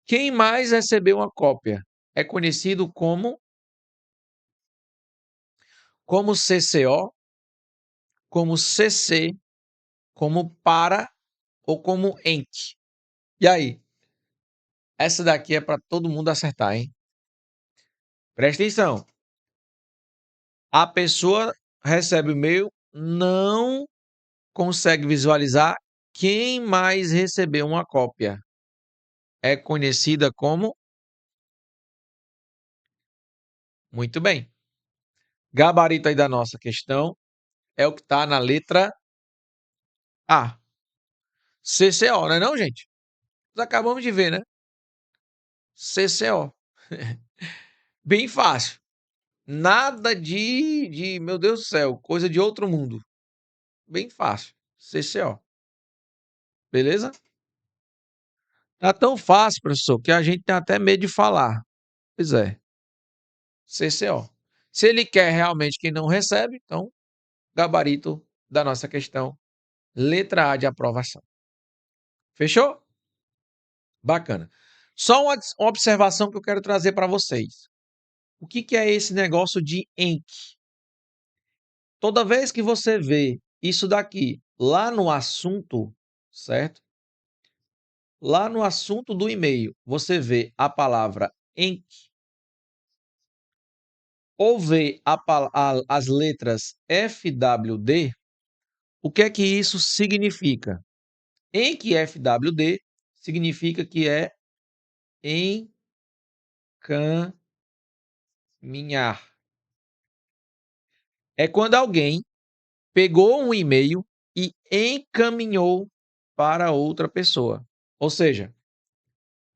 quem mais recebeu uma cópia. É conhecido como CCO, como CC, como para ou como ente. E aí? Essa daqui é para todo mundo acertar, hein? Presta atenção. A pessoa recebe o e-mail, não consegue visualizar quem mais recebeu uma cópia. É conhecida como... Muito bem. Gabarito aí da nossa questão é o que está na letra A. CCO, não é não, gente? Nós acabamos de ver, né? CCO. Bem fácil. Nada meu Deus do céu, coisa de outro mundo. Bem fácil. CCO. Beleza? Tá tão fácil, professor, que a gente tem até medo de falar. Pois é. CCO. Se ele quer realmente quem não recebe, então, gabarito da nossa questão, letra A de aprovação. Fechou? Bacana. Só uma observação que eu quero trazer para vocês. O que é esse negócio de ENC? Toda vez que você vê isso daqui lá no assunto, certo? Lá no assunto do e-mail, você vê a palavra ENC ou vê as letras FWD, o que é que isso significa? ENC FWD significa que é encaminhar. É quando alguém pegou um e-mail e encaminhou para outra pessoa. Ou seja,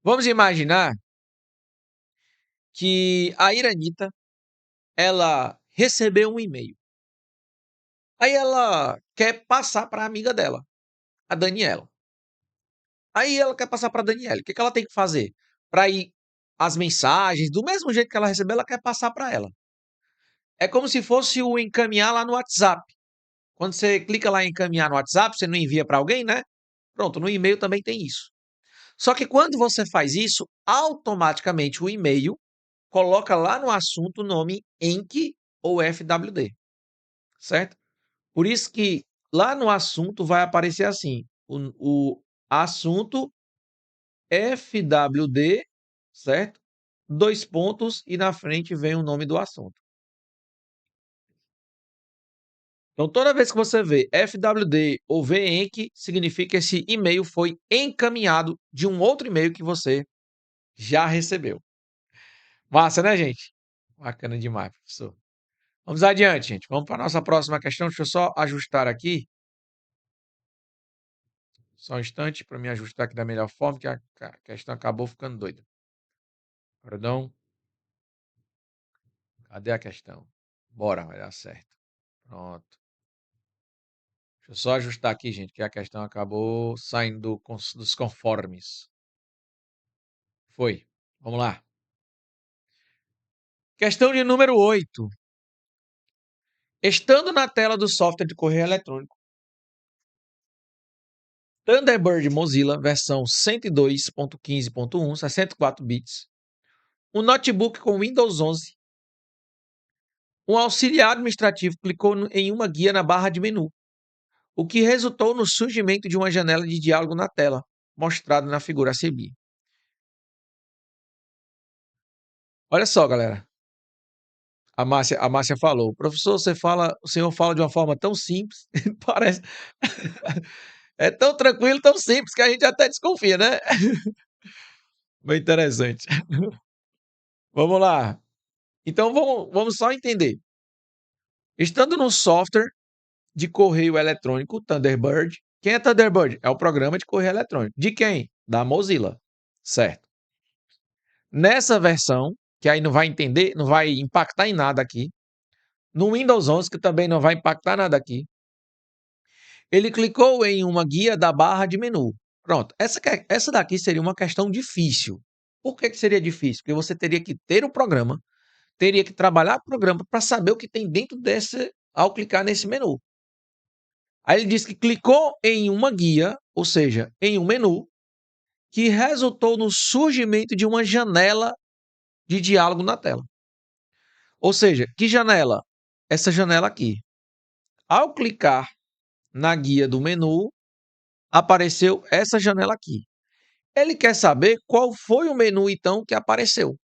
vamos imaginar que a Iranita, ela recebeu um e-mail. Aí ela quer passar para a amiga dela, a Daniela. Aí ela quer passar para a Daniela. O que ela tem que fazer? Para ir as mensagens, do mesmo jeito que ela recebeu, ela quer passar para ela. É como se fosse o encaminhar lá no WhatsApp. Quando você clica lá em encaminhar no WhatsApp, você não envia para alguém, né? Pronto, no e-mail também tem isso. Só que quando você faz isso, automaticamente o e-mail coloca lá no assunto o nome ENC ou FWD, certo? Por isso que lá no assunto vai aparecer assim, o assunto FWD, certo? 2 pontos e na frente vem o nome do assunto. Então, toda vez que você vê FWD ou VENC, significa que esse e-mail foi encaminhado de um outro e-mail que você já recebeu. Massa, né, gente? Bacana demais, professor. Vamos adiante, gente. Vamos para a nossa próxima questão. Deixa eu só ajustar aqui. Só um instante para me ajustar aqui da melhor forma, que a questão acabou ficando doida. Perdão. Cadê a questão? Bora, vai dar certo. Pronto. Deixa eu só ajustar aqui, gente, que a questão acabou saindo dos conformes. Foi. Vamos lá. Questão de número 8. Estando na tela do software de correio eletrônico, Thunderbird Mozilla versão 102.15.1, 64 bits, um notebook com Windows 11, um auxiliar administrativo clicou em uma guia na barra de menu, o que resultou no surgimento de uma janela de diálogo na tela, mostrada na figura a seguir. Olha só, galera. A Márcia falou, professor, o senhor fala de uma forma tão simples, parece. É tão tranquilo, tão simples, que a gente até desconfia, né? Bem interessante. Vamos lá. Então vamos só entender. Estando no software de correio eletrônico Thunderbird, quem é Thunderbird? É o programa de correio eletrônico. De quem? Da Mozilla. Certo. Nessa versão, que aí não vai entender, não vai impactar em nada aqui, no Windows 11, que também não vai impactar nada aqui, ele clicou em uma guia da barra de menu. Pronto, essa daqui seria uma questão difícil. Por que seria difícil? Porque você teria que ter o programa, teria que trabalhar o programa para saber o que tem dentro desse, ao clicar nesse menu. Aí ele diz que clicou em uma guia, ou seja, em um menu, que resultou no surgimento de uma janela de diálogo na tela. Ou seja, que janela? Essa janela aqui. Ao clicar na guia do menu, apareceu essa janela aqui. Ele quer saber qual foi o menu, então, que apareceu.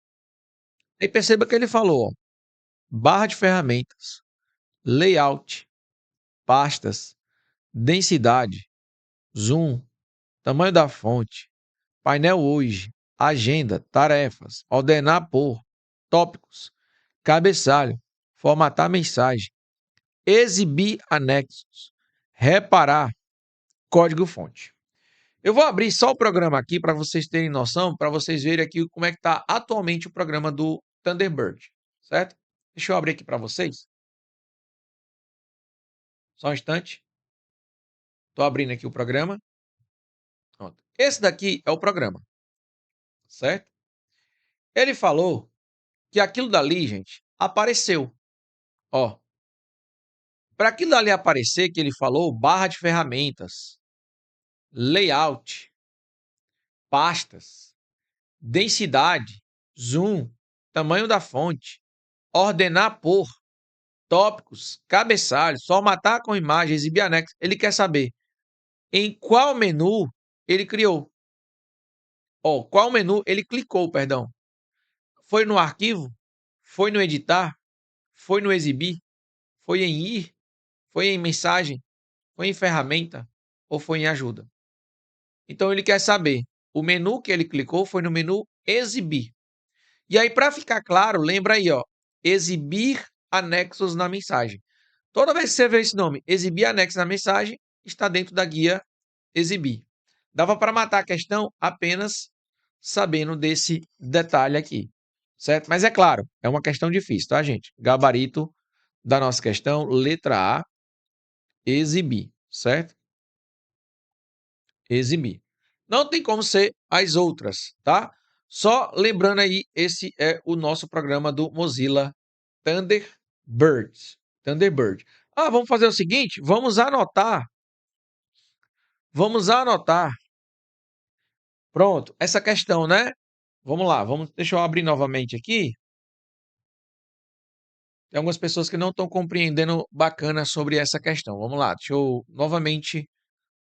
Aí perceba que ele falou, ó, barra de ferramentas, layout, pastas, densidade, zoom, tamanho da fonte, painel hoje, agenda, tarefas, ordenar por, tópicos, cabeçalho, formatar mensagem, exibir anexos, reparar, código-fonte. Eu vou abrir só o programa aqui para vocês terem noção, para vocês verem aqui como é que está atualmente o programa do Thunderbird, certo? Deixa eu abrir aqui para vocês. Só um instante. Estou abrindo aqui o programa. Pronto. Esse daqui é o programa, certo? Ele falou que aquilo dali, gente, apareceu. Ó, para aquilo dali aparecer que ele falou, barra de ferramentas, layout, pastas, densidade, zoom, tamanho da fonte, ordenar por, tópicos, cabeçalhos, formatar com imagem, exibir anexo. Ele quer saber em qual menu ele criou. Qual menu ele clicou, perdão. Foi no arquivo? Foi no editar? Foi no exibir? Foi em ir? Foi em mensagem? Foi em ferramenta? Ou foi em ajuda? Então ele quer saber, o menu que ele clicou foi no menu exibir. E aí, para ficar claro, lembra aí, exibir anexos na mensagem. Toda vez que você vê esse nome, exibir anexos na mensagem, está dentro da guia exibir. Dava para matar a questão apenas sabendo desse detalhe aqui, certo? Mas é claro, é uma questão difícil, tá, gente? Gabarito da nossa questão, letra A, exibir, certo? Exibir. Não tem como ser as outras, tá? Só lembrando aí, esse é o nosso programa do Mozilla Thunderbird. Thunderbird. Vamos fazer o seguinte, vamos anotar. Vamos anotar. Pronto, essa questão, né? Vamos lá, deixa eu abrir novamente aqui. Tem algumas pessoas que não estão compreendendo bacana sobre essa questão. Vamos lá, deixa eu novamente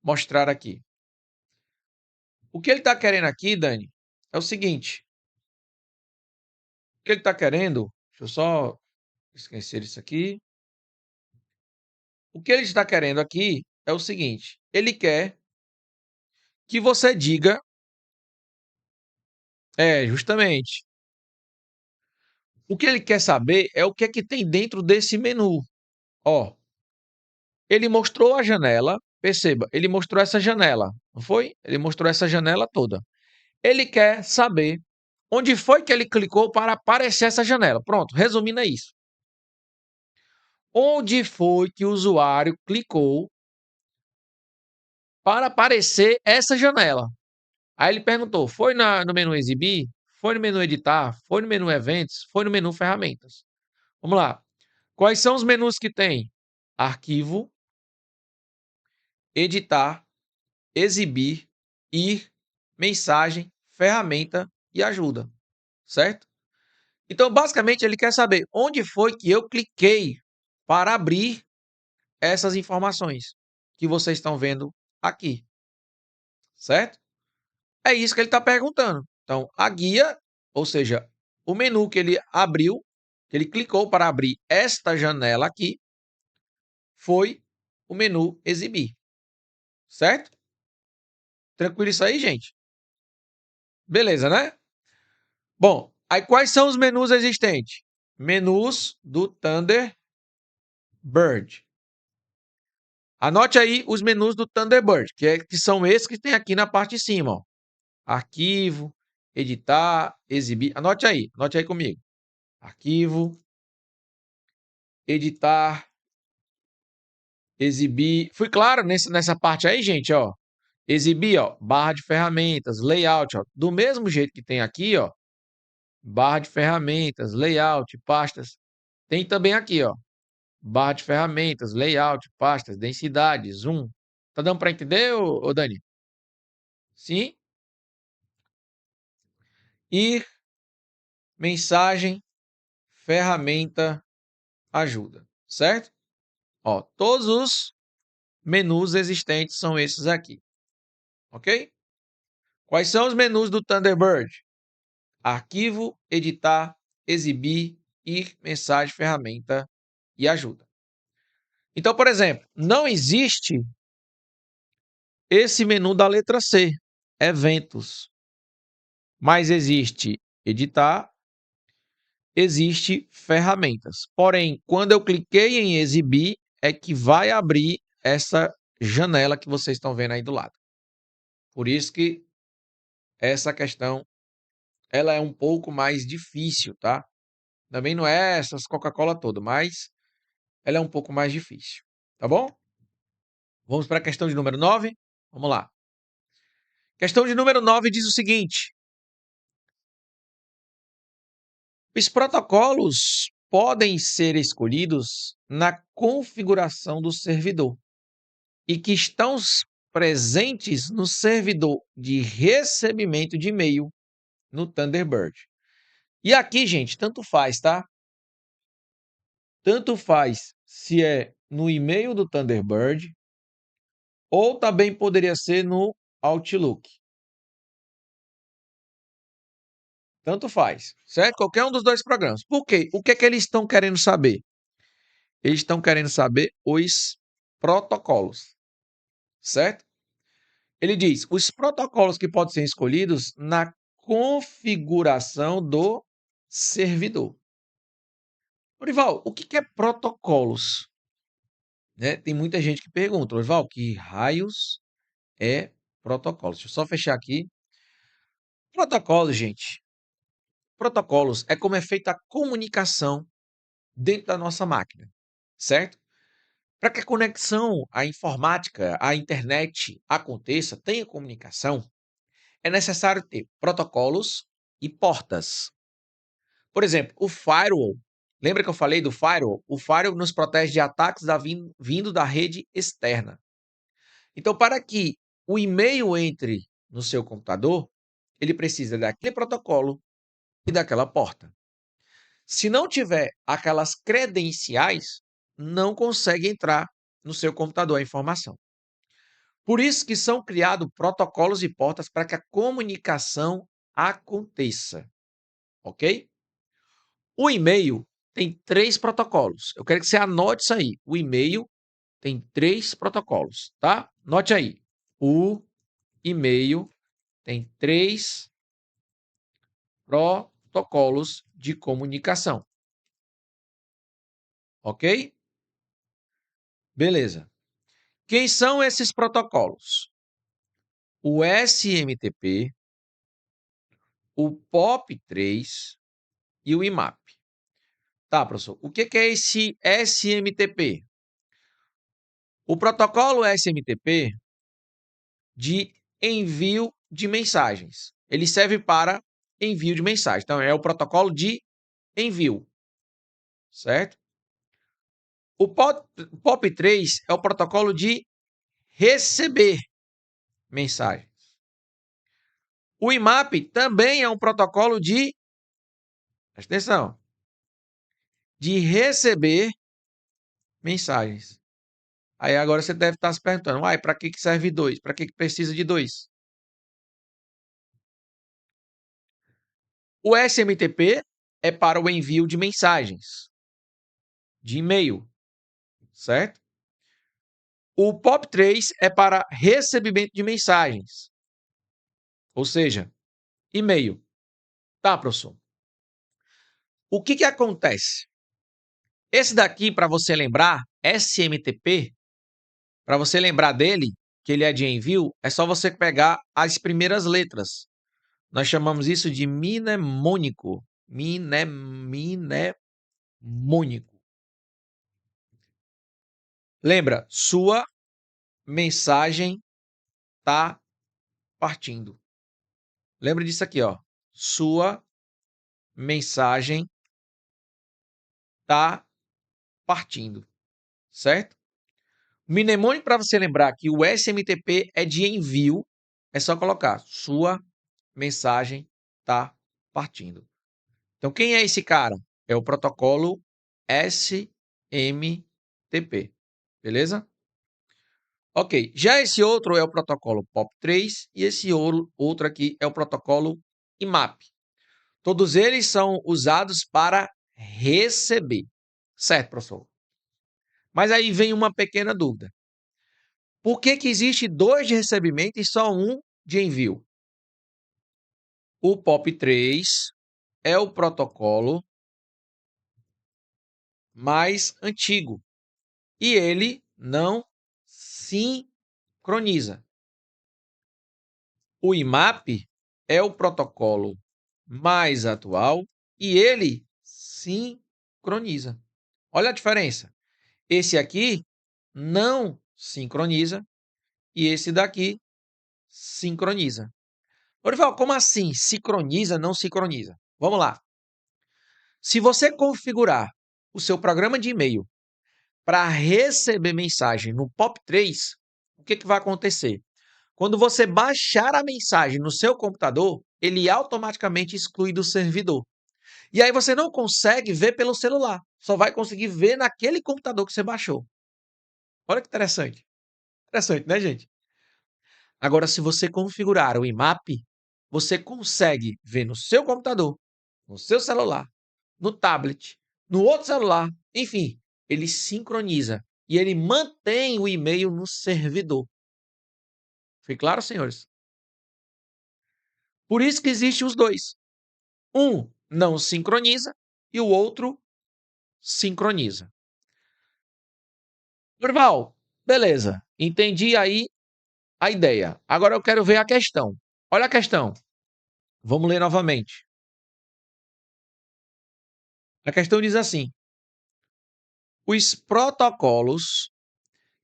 mostrar aqui. O que ele está querendo aqui, Dani, é o seguinte. O que ele está querendo, deixa eu só esquecer isso aqui. O que ele está querendo aqui é o seguinte. Ele quer que você diga... justamente. O que ele quer saber é o que é que tem dentro desse menu. Ele mostrou a janela, perceba, ele mostrou essa janela, não foi? Ele mostrou essa janela toda. Ele quer saber onde foi que ele clicou para aparecer essa janela. Pronto, resumindo é isso. Onde foi que o usuário clicou para aparecer essa janela? Aí ele perguntou, foi no menu exibir? Foi no menu editar? Foi no menu eventos? Foi no menu ferramentas? Vamos lá. Quais são os menus que tem? Arquivo, editar, exibir, ir, mensagem, ferramenta e ajuda, certo? Então, basicamente, ele quer saber onde foi que eu cliquei para abrir essas informações que vocês estão vendo aqui, certo? É isso que ele está perguntando. Então, a guia, ou seja, o menu que ele abriu, que ele clicou para abrir esta janela aqui, foi o menu exibir, certo? Tranquilo isso aí, gente? Beleza, né? Bom, aí quais são os menus existentes? Menus do Thunderbird. Anote aí os menus do Thunderbird, que são esses que tem aqui na parte de cima. Arquivo, editar, exibir. Anote aí comigo. Arquivo, editar, exibir. Fui claro nessa parte aí, gente, Exibir, barra de ferramentas, layout, do mesmo jeito que tem aqui, barra de ferramentas, layout, pastas. Tem também aqui, barra de ferramentas, layout, pastas, densidade, zoom. Tá dando para entender, ô Dani? Sim? Ir, mensagem, ferramenta, ajuda, certo? Todos os menus existentes são esses aqui, ok? Quais são os menus do Thunderbird? Arquivo, editar, exibir, ir, mensagem, ferramenta e ajuda. Então, por exemplo, não existe esse menu da letra C, eventos. Mas existe editar, existe ferramentas. Porém, quando eu cliquei em exibir, é que vai abrir essa janela que vocês estão vendo aí do lado. Por isso que essa questão ela é um pouco mais difícil, tá? Também não é essas Coca-Cola toda, mas ela é um pouco mais difícil, tá bom? Vamos para a questão de número 9? Vamos lá. Questão de número 9 diz o seguinte: os protocolos podem ser escolhidos na configuração do servidor e que estão presentes no servidor de recebimento de e-mail no Thunderbird. E aqui, gente, tanto faz, tá? Tanto faz se é no e-mail do Thunderbird ou também poderia ser no Outlook. Tanto faz, certo? Qualquer um dos dois programas. Por quê? O que é que eles estão querendo saber? Eles estão querendo saber os protocolos, certo? Ele diz os protocolos que podem ser escolhidos na configuração do servidor. Orival, o que é protocolos? Né? Tem muita gente que pergunta, Orival, que raios é protocolo? Deixa eu só fechar aqui. Protocolos, gente. Protocolos é como é feita a comunicação dentro da nossa máquina, certo? Para que a conexão, a informática, a internet aconteça, tenha comunicação, é necessário ter protocolos e portas. Por exemplo, o firewall. Lembra que eu falei do firewall? O firewall nos protege de ataques vindo da rede externa. Então, para que o e-mail entre no seu computador, ele precisa daquele protocolo e daquela porta. Se não tiver aquelas credenciais, não consegue entrar no seu computador a informação. Por isso que são criados protocolos e portas para que a comunicação aconteça, ok? O e-mail tem 3 protocolos. Eu quero que você anote isso aí. O e-mail tem 3 protocolos, tá? Note aí. O e-mail tem 3 protocolos de comunicação. Ok? Beleza. Quem são esses protocolos? O SMTP, o POP3 e o IMAP. Tá, professor. O que é esse SMTP? O protocolo SMTP de envio de mensagens. Ele serve para envio de mensagem. Então, é o protocolo de envio, certo? O POP3 é o protocolo de receber mensagens. O IMAP também é um protocolo de, presta atenção, de receber mensagens. Aí agora você deve estar se perguntando, para que serve 2? Para que precisa de 2? O SMTP é para o envio de mensagens, de e-mail, certo? O POP3 é para recebimento de mensagens, ou seja, e-mail. Tá, professor? O que acontece? Esse daqui, para você lembrar, SMTP, para você lembrar dele, que ele é de envio, é só você pegar as primeiras letras. Nós chamamos isso de mnemônico. Mnemônico. Lembra, sua mensagem está partindo. Lembra disso aqui, ó. Sua mensagem está partindo, certo? Mnemônico, para você lembrar que o SMTP é de envio, é só colocar sua mensagem está partindo. Então, quem é esse cara? É o protocolo SMTP, beleza? Ok, já esse outro é o protocolo POP3 e esse outro aqui é o protocolo IMAP. Todos eles são usados para receber. Certo, professor? Mas aí vem uma pequena dúvida. Por que existe 2 de recebimento e só 1 de envio? O POP3 é o protocolo mais antigo e ele não sincroniza. O IMAP é o protocolo mais atual e ele sincroniza. Olha a diferença. Esse aqui não sincroniza e esse daqui sincroniza. Orival, como assim? Sincroniza, não sincroniza? Vamos lá. Se você configurar o seu programa de e-mail para receber mensagem no POP3, o que vai acontecer? Quando você baixar a mensagem no seu computador, ele automaticamente exclui do servidor. E aí você não consegue ver pelo celular, só vai conseguir ver naquele computador que você baixou. Olha que interessante. Interessante, né, gente? Agora, se você configurar o IMAP, você consegue ver no seu computador, no seu celular, no tablet, no outro celular, enfim, ele sincroniza e ele mantém o e-mail no servidor. Foi claro, senhores? Por isso que existem os dois. Um não sincroniza e o outro sincroniza. Durval, beleza. Entendi aí a ideia. Agora eu quero ver a questão. Olha a questão. Vamos ler novamente. A questão diz assim: os protocolos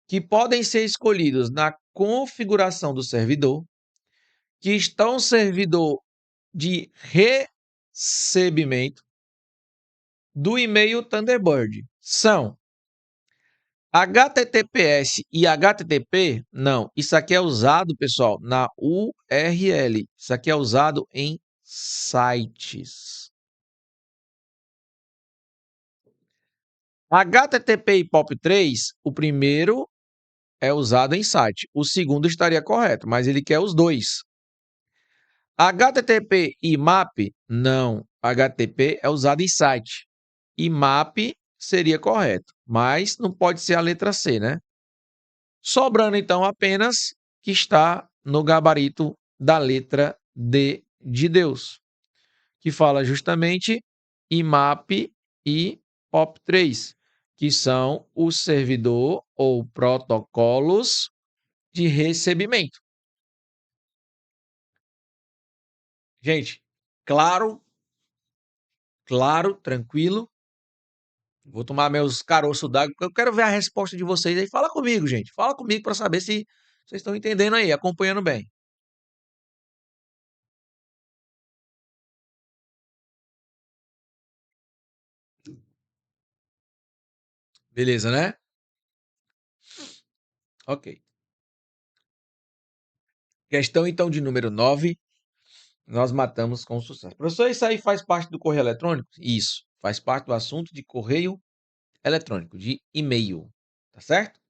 que podem ser escolhidos na configuração do servidor, que estão no servidor de recebimento do e-mail Thunderbird, são HTTPS e HTTP? Não, isso aqui é usado, pessoal, na URL. Isso aqui é usado em sites. HTTP e POP3, o primeiro é usado em site. O segundo estaria correto, mas ele quer os dois. HTTP e MAP? Não. HTTP é usado em site. E MAP seria correto, mas não pode ser a letra C, né? Sobrando então apenas que está no gabarito da letra D de Deus, que fala justamente IMAP e POP3, que são o servidor ou protocolos de recebimento. Gente, claro, tranquilo. Vou tomar meus caroços d'água, porque eu quero ver a resposta de vocês aí. Fala comigo, gente. Fala comigo para saber se vocês estão entendendo aí, acompanhando bem. Beleza, né? Ok. Questão então de número 9. Nós matamos com sucesso. Professor, isso aí faz parte do correio eletrônico? Isso. Faz parte do assunto de correio eletrônico, de e-mail. Tá certo?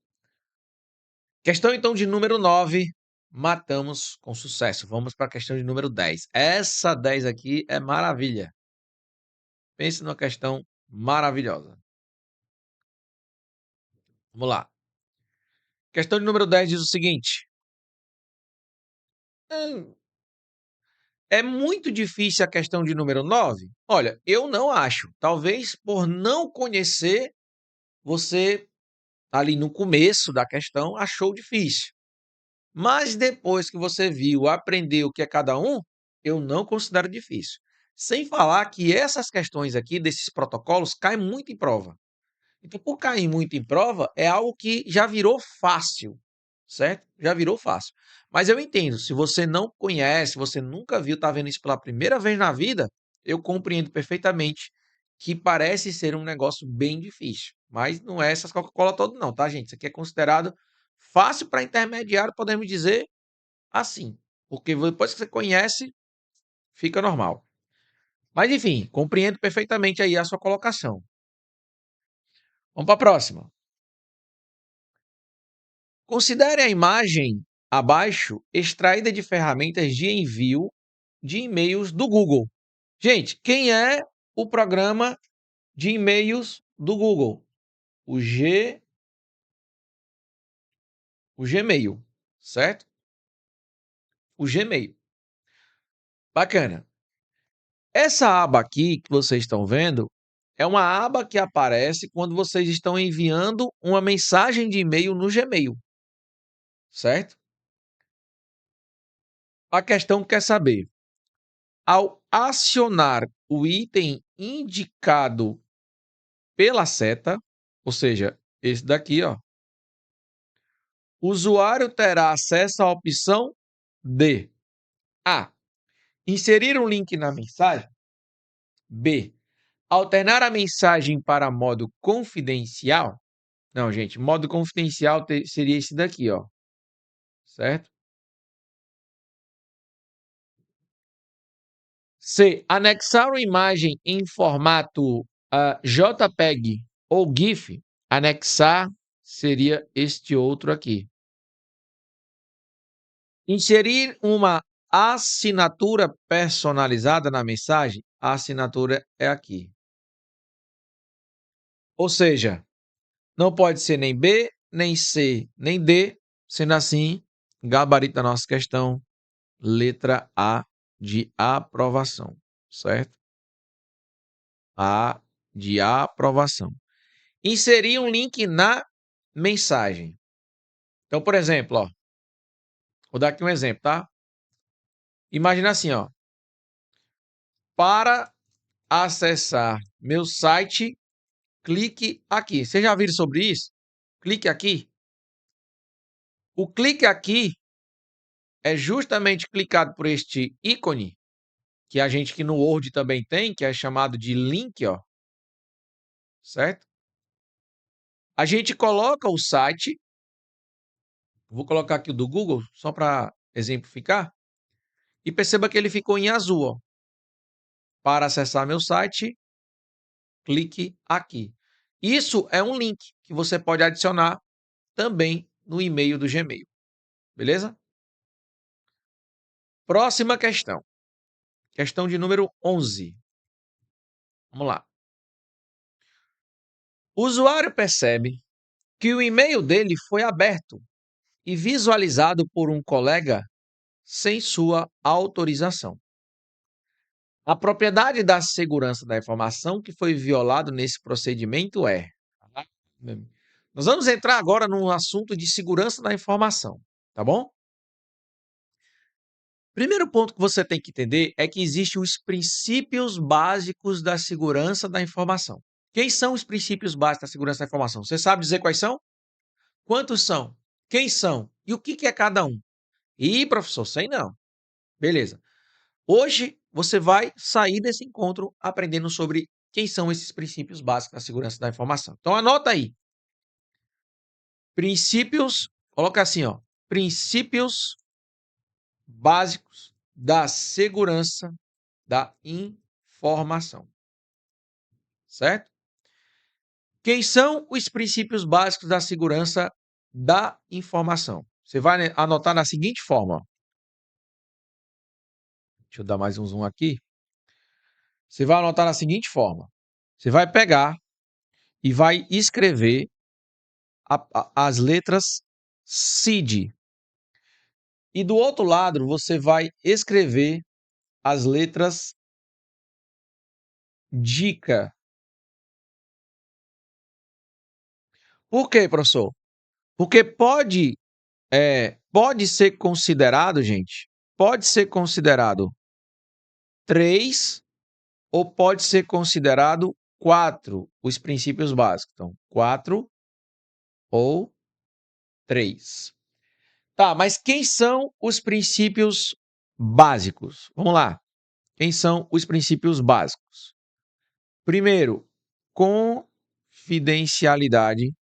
Questão então de número 9. Matamos com sucesso. Vamos para a questão de número 10. Essa 10 aqui é maravilha. Pense numa questão maravilhosa. Vamos lá. Questão de número 10 diz o seguinte: é muito difícil a questão de número 9? Olha, eu não acho. Talvez por não conhecer, você ali no começo da questão achou difícil. Mas depois que você viu, aprendeu o que é cada um, eu não considero difícil. Sem falar que essas questões aqui, desses protocolos, caem muito em prova. Então, por cair muito em prova, é algo que já virou fácil, certo? Já virou fácil. Mas eu entendo, se você não conhece, você nunca viu, está vendo isso pela primeira vez na vida, eu compreendo perfeitamente que parece ser um negócio bem difícil. Mas não é essas Coca-Cola todas não, tá, gente? Isso aqui é considerado fácil para intermediário, podemos dizer assim. Porque depois que você conhece, fica normal. Mas enfim, compreendo perfeitamente aí a sua colocação. Vamos para a próxima. Considere a imagem abaixo extraída de ferramentas de envio de e-mails do Google. Gente, quem é o programa de e-mails do Google? O Gmail, certo? O Gmail. Bacana. Essa aba aqui que vocês estão vendo é uma aba que aparece quando vocês estão enviando uma mensagem de e-mail no Gmail, certo? A questão quer saber, ao acionar o item indicado pela seta, ou seja, esse daqui, ó, o usuário terá acesso à opção de A. Inserir um link na mensagem. B. Alternar a mensagem para modo confidencial. Não, gente, modo confidencial seria esse daqui, ó. Certo? C. Anexar uma imagem em formato JPEG ou GIF. Anexar seria este outro aqui. Inserir uma assinatura personalizada na mensagem. A assinatura é aqui. Ou seja, não pode ser nem B, nem C, nem D. Sendo assim, gabarito da nossa questão, letra A de aprovação, certo? A de aprovação. Inserir um link na mensagem. Então, por exemplo, ó, vou dar aqui um exemplo, tá? Imagina assim, ó. Para acessar meu site, clique aqui. Vocês já viram sobre isso? Clique aqui. O clique aqui é justamente clicado por este ícone, que a gente que no Word também tem, que é chamado de link, ó. Certo? A gente coloca o site, vou colocar aqui o do Google, só para exemplificar, e perceba que ele ficou em azul, ó. Para acessar meu site, clique aqui. Isso é um link que você pode adicionar também no e-mail do Gmail. Beleza? Próxima questão. Questão de número 11. Vamos lá. O usuário percebe que o e-mail dele foi aberto e visualizado por um colega sem sua autorização. A propriedade da segurança da informação que foi violado nesse procedimento é. Nós vamos entrar agora no assunto de segurança da informação, tá bom? Primeiro ponto que você tem que entender é que existem os princípios básicos da segurança da informação. Quem são os princípios básicos da segurança da informação? Você sabe dizer quais são? Quantos são? Quem são? E o que é cada um? Ih, professor, sei não. Beleza. Hoje você vai sair desse encontro aprendendo sobre quem são esses princípios básicos da segurança da informação. Então anota aí. Princípios, coloca assim, ó. Princípios básicos da segurança da informação. Certo? Quem são os princípios básicos da segurança da informação? Você vai anotar da seguinte forma. Ó. Deixa eu dar mais um zoom aqui. Você vai anotar da seguinte forma. Você vai pegar e vai escrever as letras CID. E do outro lado, você vai escrever as letras DICA. Por quê, professor? Porque pode ser considerado, gente, pode ser considerado 3 ou pode ser considerado 4 os princípios básicos. Então, 4 ou 3. Tá, mas quem são os princípios básicos? Vamos lá. Quem são os princípios básicos? Primeiro, confidencialidade.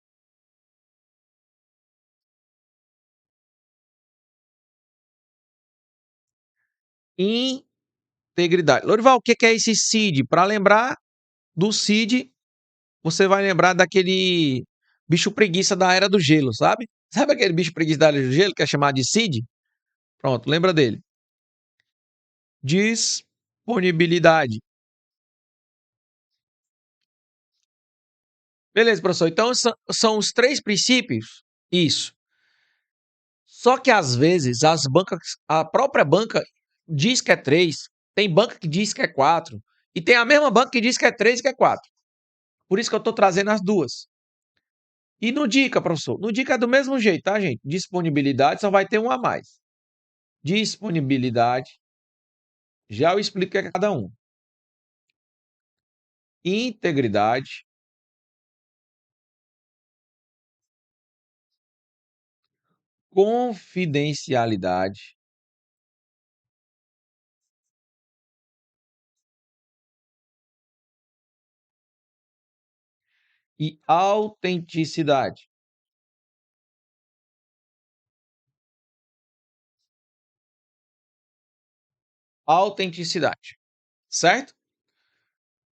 Integridade. Lorival, o que é esse CID? Para lembrar do CID, você vai lembrar daquele bicho preguiça da Era do Gelo, sabe? Sabe aquele bicho preguiça da Era do Gelo que é chamado de CID? Pronto, lembra dele. Disponibilidade. Beleza, professor. Então são os 3 princípios? Isso. Só que às vezes a própria banca diz que é 3, tem banca que diz que é 4, e tem a mesma banca que diz que é 3 e que é 4. Por isso que eu estou trazendo as duas. E no Dica, professor? No Dica é do mesmo jeito, tá, gente? Disponibilidade só vai ter um a mais. Disponibilidade, já eu explico o que é cada um. Integridade, confidencialidade e autenticidade. Autenticidade. certo?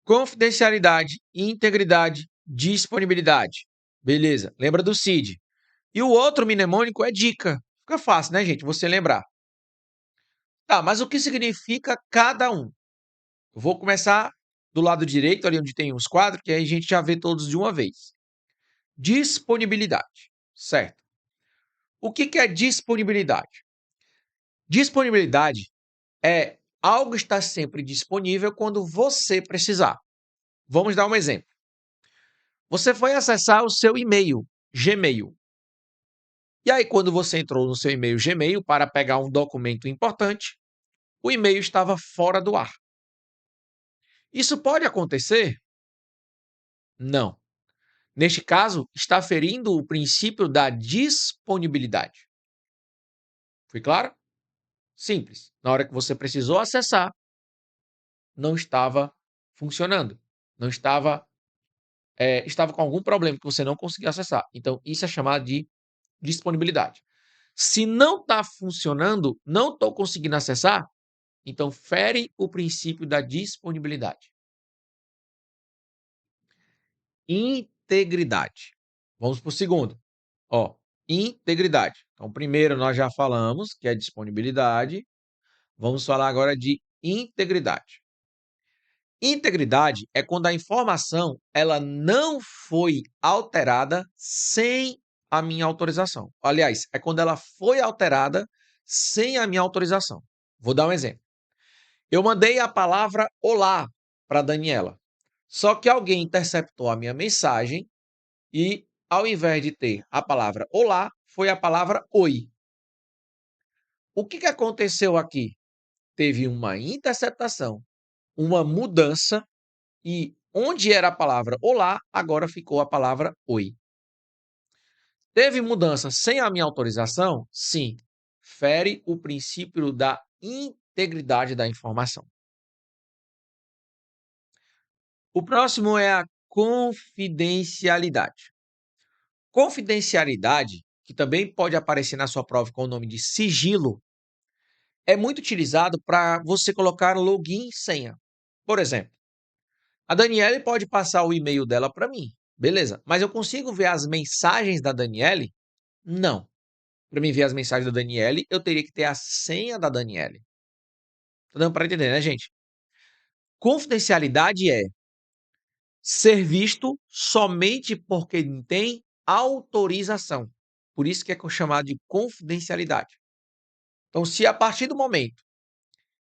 Confidencialidade, integridade, disponibilidade. Beleza, lembra do CID. E o outro mnemônico é dica. Fica fácil, né, gente? Você lembrar. Tá, mas o que significa cada um? Eu vou começar do lado direito, ali onde tem os quadros, que aí a gente já vê todos de uma vez. Disponibilidade, certo? O que é disponibilidade? Disponibilidade é algo estar sempre disponível quando você precisar. Vamos dar um exemplo. Você foi acessar o seu e-mail, Gmail. E aí, quando você entrou no seu e-mail Gmail para pegar um documento importante, o e-mail estava fora do ar. Isso pode acontecer? Não. Neste caso, está ferindo o princípio da disponibilidade. Foi claro? Simples. Na hora que você precisou acessar, não estava funcionando. Não estava, estava com algum problema que você não conseguia acessar. Então, isso é chamado de disponibilidade. Se não está funcionando, não estou conseguindo acessar, então fere o princípio da disponibilidade. Integridade. Vamos para o segundo. Ó, integridade. Então, primeiro nós já falamos que é disponibilidade. Vamos falar agora de integridade. Integridade é quando a informação ela não foi alterada sem a minha autorização. Aliás, é quando ela foi alterada sem a minha autorização. Vou dar um exemplo. Eu mandei a palavra olá para Daniela. Só que alguém interceptou a minha mensagem e, ao invés de ter a palavra olá, foi a palavra oi. O que aconteceu aqui? Teve uma interceptação, uma mudança e onde era a palavra olá, agora ficou a palavra oi. Teve mudança sem a minha autorização? Sim. Fere o princípio da integridade da informação. O próximo é a confidencialidade. Confidencialidade, que também pode aparecer na sua prova com o nome de sigilo, é muito utilizado para você colocar login e senha. Por exemplo, a Daniele pode passar o e-mail dela para mim, beleza, mas eu consigo ver as mensagens da Daniele? Não. Para mim ver as mensagens da Daniele, eu teria que ter a senha da Daniele. Tá dando para entender, né, gente? Confidencialidade é ser visto somente por quem tem autorização. Por isso que é chamado de confidencialidade. Então, se a partir do momento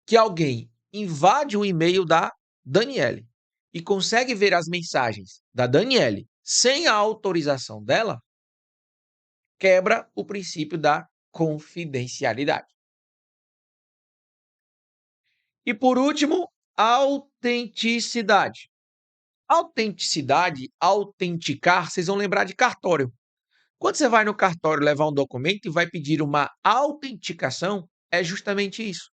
que alguém invade o e-mail da Daniele e consegue ver as mensagens da Daniele sem a autorização dela, quebra o princípio da confidencialidade. E por último, autenticidade. Autenticidade, autenticar, vocês vão lembrar de cartório. Quando você vai no cartório levar um documento e vai pedir uma autenticação, é justamente isso.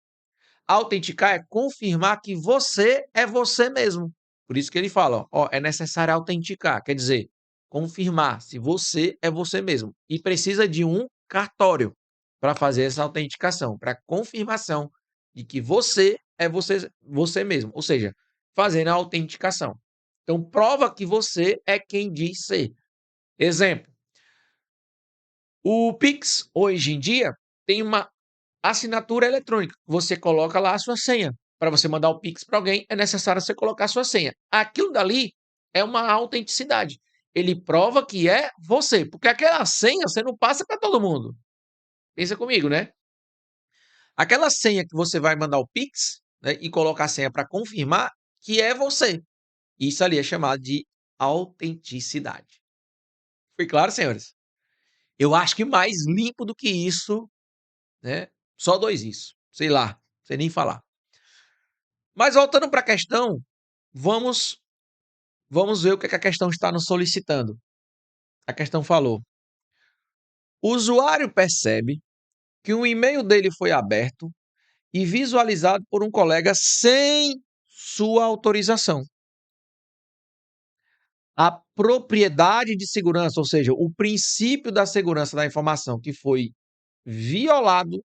Autenticar é confirmar que você é você mesmo. Por isso que ele fala, ó, é necessário autenticar, quer dizer, confirmar se você é você mesmo. E precisa de um cartório para fazer essa autenticação, para confirmação de que você é você mesmo, ou seja, fazendo a autenticação. Então, prova que você é quem diz ser. Exemplo, o Pix, hoje em dia, tem uma assinatura eletrônica. Você coloca lá a sua senha. Para você mandar o Pix para alguém, é necessário você colocar a sua senha. Aquilo dali é uma autenticidade. Ele prova que é você, porque aquela senha você não passa para todo mundo. Pensa comigo, né? Aquela senha que você vai mandar o Pix, né, e colocar a senha para confirmar que é você. Isso ali é chamado de autenticidade. Foi claro, senhores? Eu acho que mais limpo do que isso, né? Só dois isso. Sei lá, sei nem falar. Mas voltando para a questão, vamos ver o que a questão está nos solicitando. A questão falou: o usuário percebe que um e-mail dele foi aberto e visualizado por um colega sem sua autorização. A propriedade de segurança, ou seja, o princípio da segurança da informação que foi violado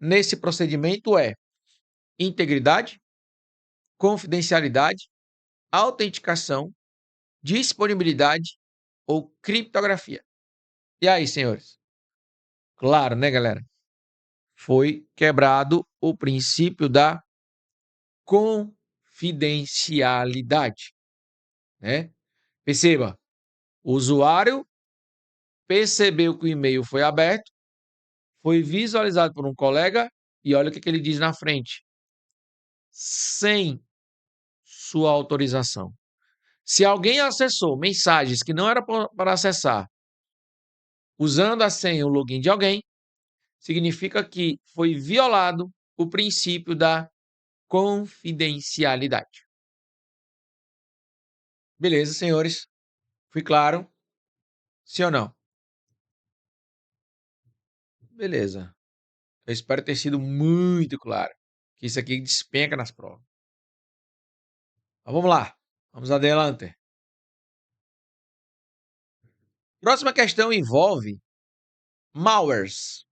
nesse procedimento é integridade, confidencialidade, autenticação, disponibilidade ou criptografia. E aí, senhores? Claro, né, galera? Foi quebrado o princípio da confidencialidade, né? Perceba, o usuário percebeu que o e-mail foi aberto, foi visualizado por um colega e olha o que ele diz na frente. Sem sua autorização. Se alguém acessou mensagens que não era para acessar, usando a senha ou login de alguém, significa que foi violado o princípio da confidencialidade. Beleza, senhores? Fui claro? Sim ou não? Beleza. Eu espero ter sido muito claro. Que isso aqui despenca nas provas. Mas vamos lá. Vamos adelante. Próxima questão envolve malwares. O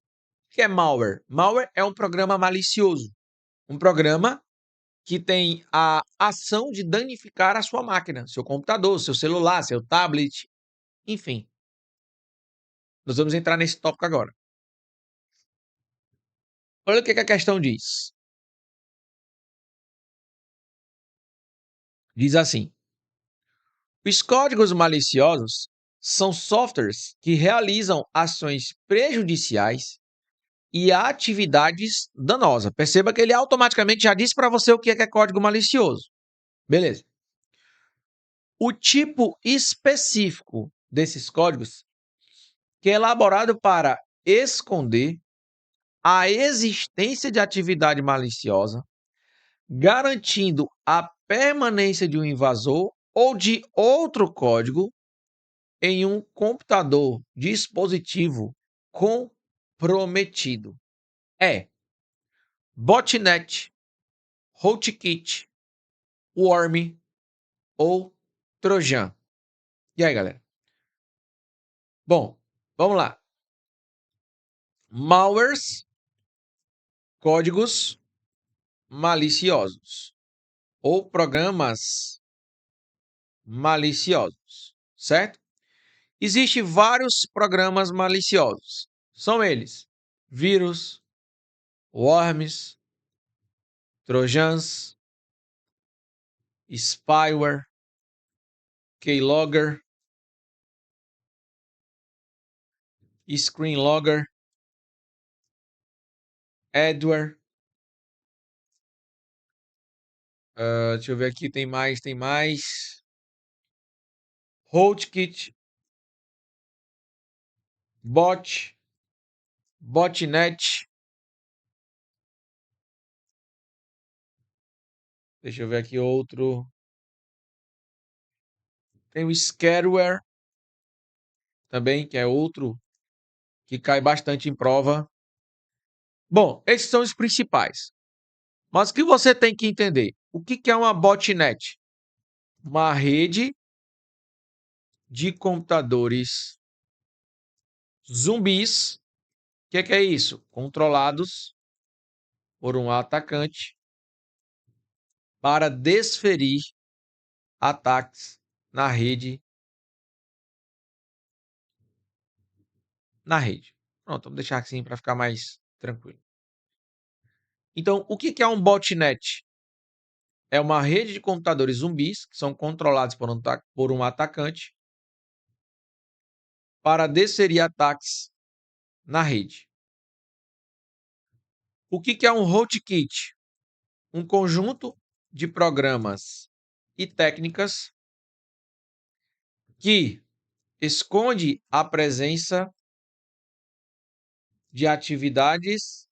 que é malware? Malware é um programa malicioso. Um programa que tem a ação de danificar a sua máquina, seu computador, seu celular, seu tablet, enfim. Nós vamos entrar nesse tópico agora. Olha o que a questão diz. Diz assim: os códigos maliciosos são softwares que realizam ações prejudiciais e atividades danosas. Perceba que ele automaticamente já disse para você o que é código malicioso. Beleza. O tipo específico desses códigos que é elaborado para esconder a existência de atividade maliciosa, garantindo a permanência de um invasor ou de outro código em um computador, dispositivo comprometido. É botnet, rootkit, worm ou trojan. E aí, galera? Bom, vamos lá. Malwares, códigos maliciosos ou programas maliciosos, certo? Existem vários programas maliciosos. São eles: vírus, worms, trojans, spyware, keylogger, screenlogger, adware. Deixa eu ver aqui, tem mais. Rootkit, botnet. Deixa eu ver aqui outro. Tem o scareware também, que é outro que cai bastante em prova. Bom, esses são os principais. Mas o que você tem que entender? O que é uma botnet? Uma rede de computadores zumbis. O que é isso? Controlados por um atacante para desferir ataques na rede. Pronto, vamos deixar assim para ficar mais tranquilo. Então, o que é um botnet? É uma rede de computadores zumbis que são controlados por um atacante para desferir ataques na rede. O que é um rootkit? Um conjunto de programas e técnicas que esconde a presença de atividades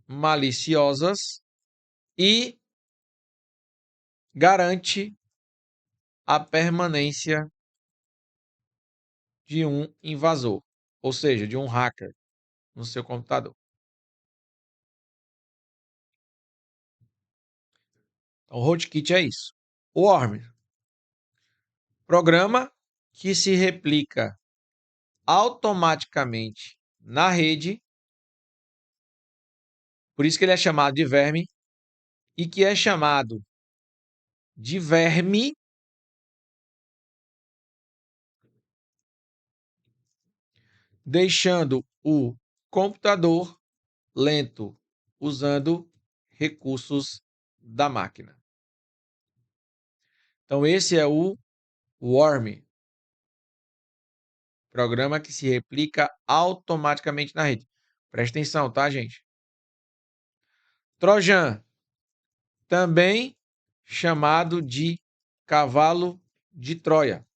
maliciosas e garante a permanência de um invasor, ou seja, de um hacker no seu computador. Então, o rootkit é isso. O worm, programa que se replica automaticamente na rede, por isso que ele é chamado de verme, e que é chamado de verme deixando o computador lento usando recursos da máquina. Então, esse é o Worm, programa que se replica automaticamente na rede. Presta atenção, tá, gente? Trojan, também chamado de cavalo de Troia.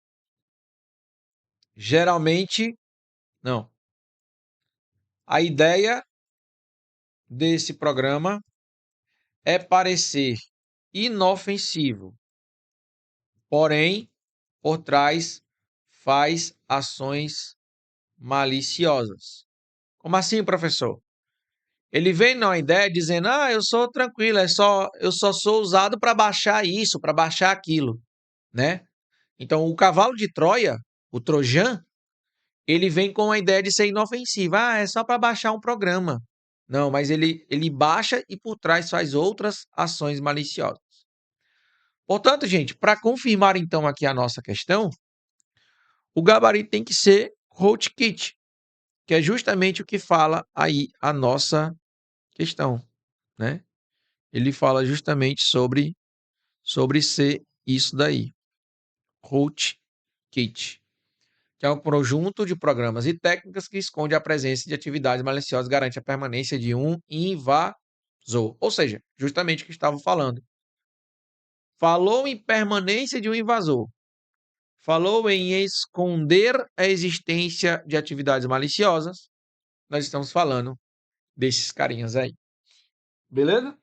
Geralmente, não. A ideia desse programa é parecer inofensivo, porém, por trás faz ações maliciosas. Como assim, professor? Ele vem na ideia dizendo: "Ah, eu sou tranquilo, eu só sou usado para baixar isso, para baixar aquilo", né? Então, o cavalo de Troia, o Trojan, ele vem com a ideia de ser inofensivo. Ah, é só para baixar um programa. Não, mas ele baixa e por trás faz outras ações maliciosas. Portanto, gente, para confirmar então aqui a nossa questão, o gabarito tem que ser rootkit, que é justamente o que fala aí a nossa questão, né? Ele fala justamente sobre ser isso daí, rootkit, que é um conjunto de programas e técnicas que esconde a presença de atividades maliciosas e garante a permanência de um invasor. Ou seja, justamente o que estava falando. Falou em permanência de um invasor. Falou em esconder a existência de atividades maliciosas. Nós estamos falando desses carinhas aí. Beleza?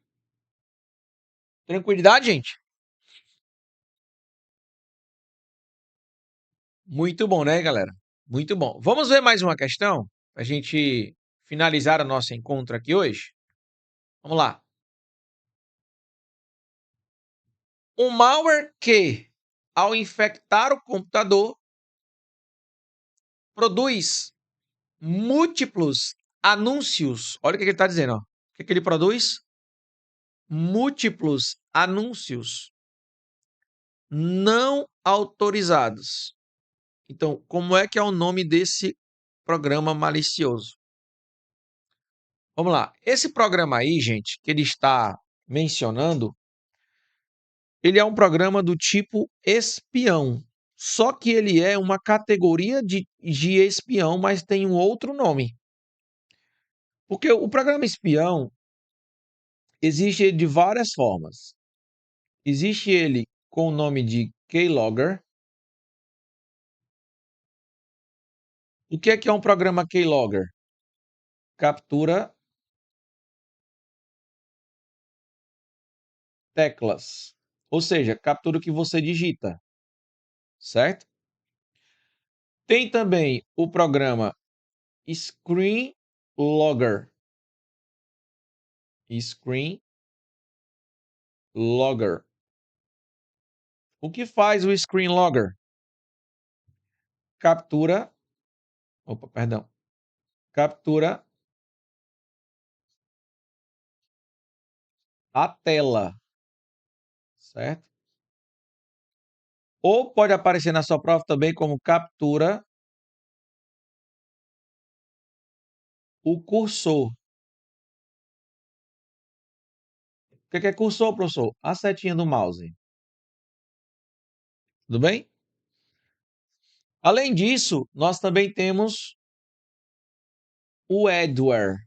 Tranquilidade, gente? Muito bom, né, galera? Muito bom. Vamos ver mais uma questão para a gente finalizar o nosso encontro aqui hoje? Vamos lá. Um malware que, ao infectar o computador, produz múltiplos anúncios. Olha o que ele está dizendo. Ó. O que ele produz? Múltiplos anúncios não autorizados. Então, como é que é o nome desse programa malicioso? Vamos lá. Esse programa aí, gente, que ele está mencionando, ele é um programa do tipo espião. Só que ele é uma categoria de espião, mas tem um outro nome. Porque o programa espião existe de várias formas. Existe ele com o nome de Keylogger. O que é um programa Keylogger? Captura teclas. Ou seja, captura o que você digita. Certo? Tem também o programa Screen Logger. Screen Logger. O que faz o Screen Logger? Captura, captura a tela, certo? Ou pode aparecer na sua prova também como captura o cursor. O que é cursor, professor? A setinha do mouse. Tudo bem? Além disso, nós também temos o adware.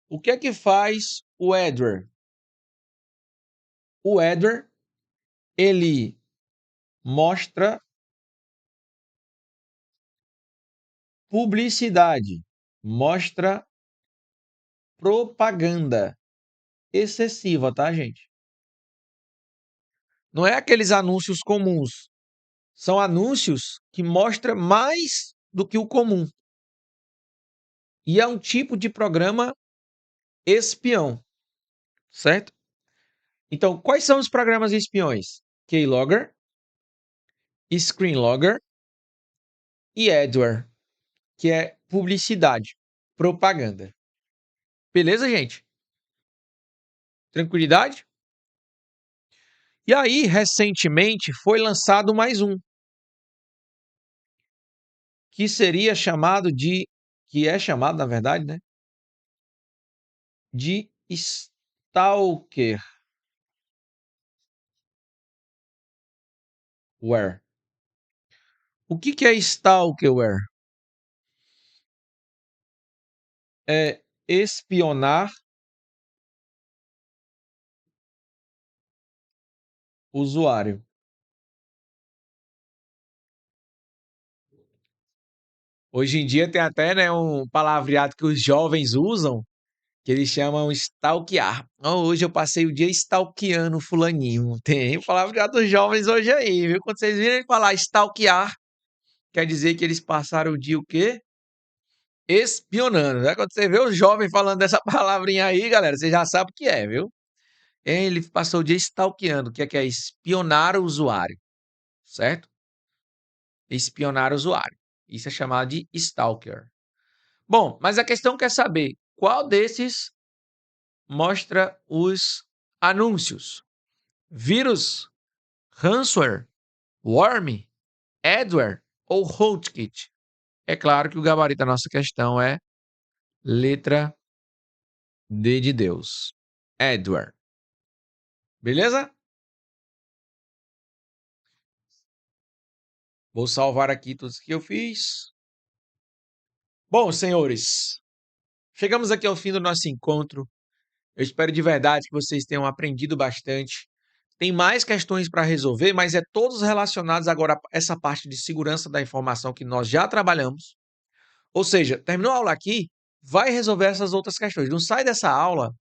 O que é que faz o adware? O adware, ele mostra publicidade, mostra propaganda excessiva, tá, gente? Não é aqueles anúncios comuns. São anúncios que mostram mais do que o comum. E é um tipo de programa espião, certo? Então, quais são os programas espiões? Keylogger, Screenlogger e Adware, que é publicidade, propaganda. Beleza, gente? Tranquilidade? E aí, recentemente, foi lançado mais um, que seria chamado de, que é chamado, na verdade, né, de Stalkerware. O que é Stalkerware? É espionar o usuário. Hoje em dia tem até, né, um palavreado que os jovens usam, que eles chamam stalkear. Oh, hoje eu passei o dia stalkeando o fulaninho. Tem o palavreado dos jovens hoje aí, viu? Quando vocês virem falar stalkear, quer dizer que eles passaram o dia o quê? Espionando, né? Quando você vê os jovens falando dessa palavrinha aí, galera, você já sabe o que é, viu? Ele passou o dia stalkeando, que é espionar o usuário, certo? Espionar o usuário. Isso é chamado de stalker. Bom, mas a questão quer saber qual desses mostra os anúncios. Vírus, ransomware, worm, adware ou rootkit? É claro que o gabarito da nossa questão é letra D de Deus. Adware. Beleza? Vou salvar aqui tudo que eu fiz. Bom, senhores, chegamos aqui ao fim do nosso encontro. Eu espero de verdade que vocês tenham aprendido bastante. Tem mais questões para resolver, mas é todos relacionados agora a essa parte de segurança da informação que nós já trabalhamos. Ou seja, terminou a aula aqui, vai resolver essas outras questões. Não sai dessa aula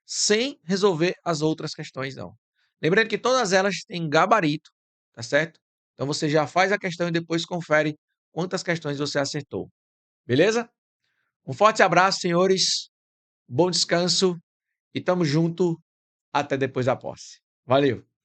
sem resolver as outras questões, não. Lembrando que todas elas têm gabarito, tá certo? Então você já faz a questão e depois confere quantas questões você acertou. Beleza? Um forte abraço, senhores. Bom descanso e tamo junto até depois da posse. Valeu!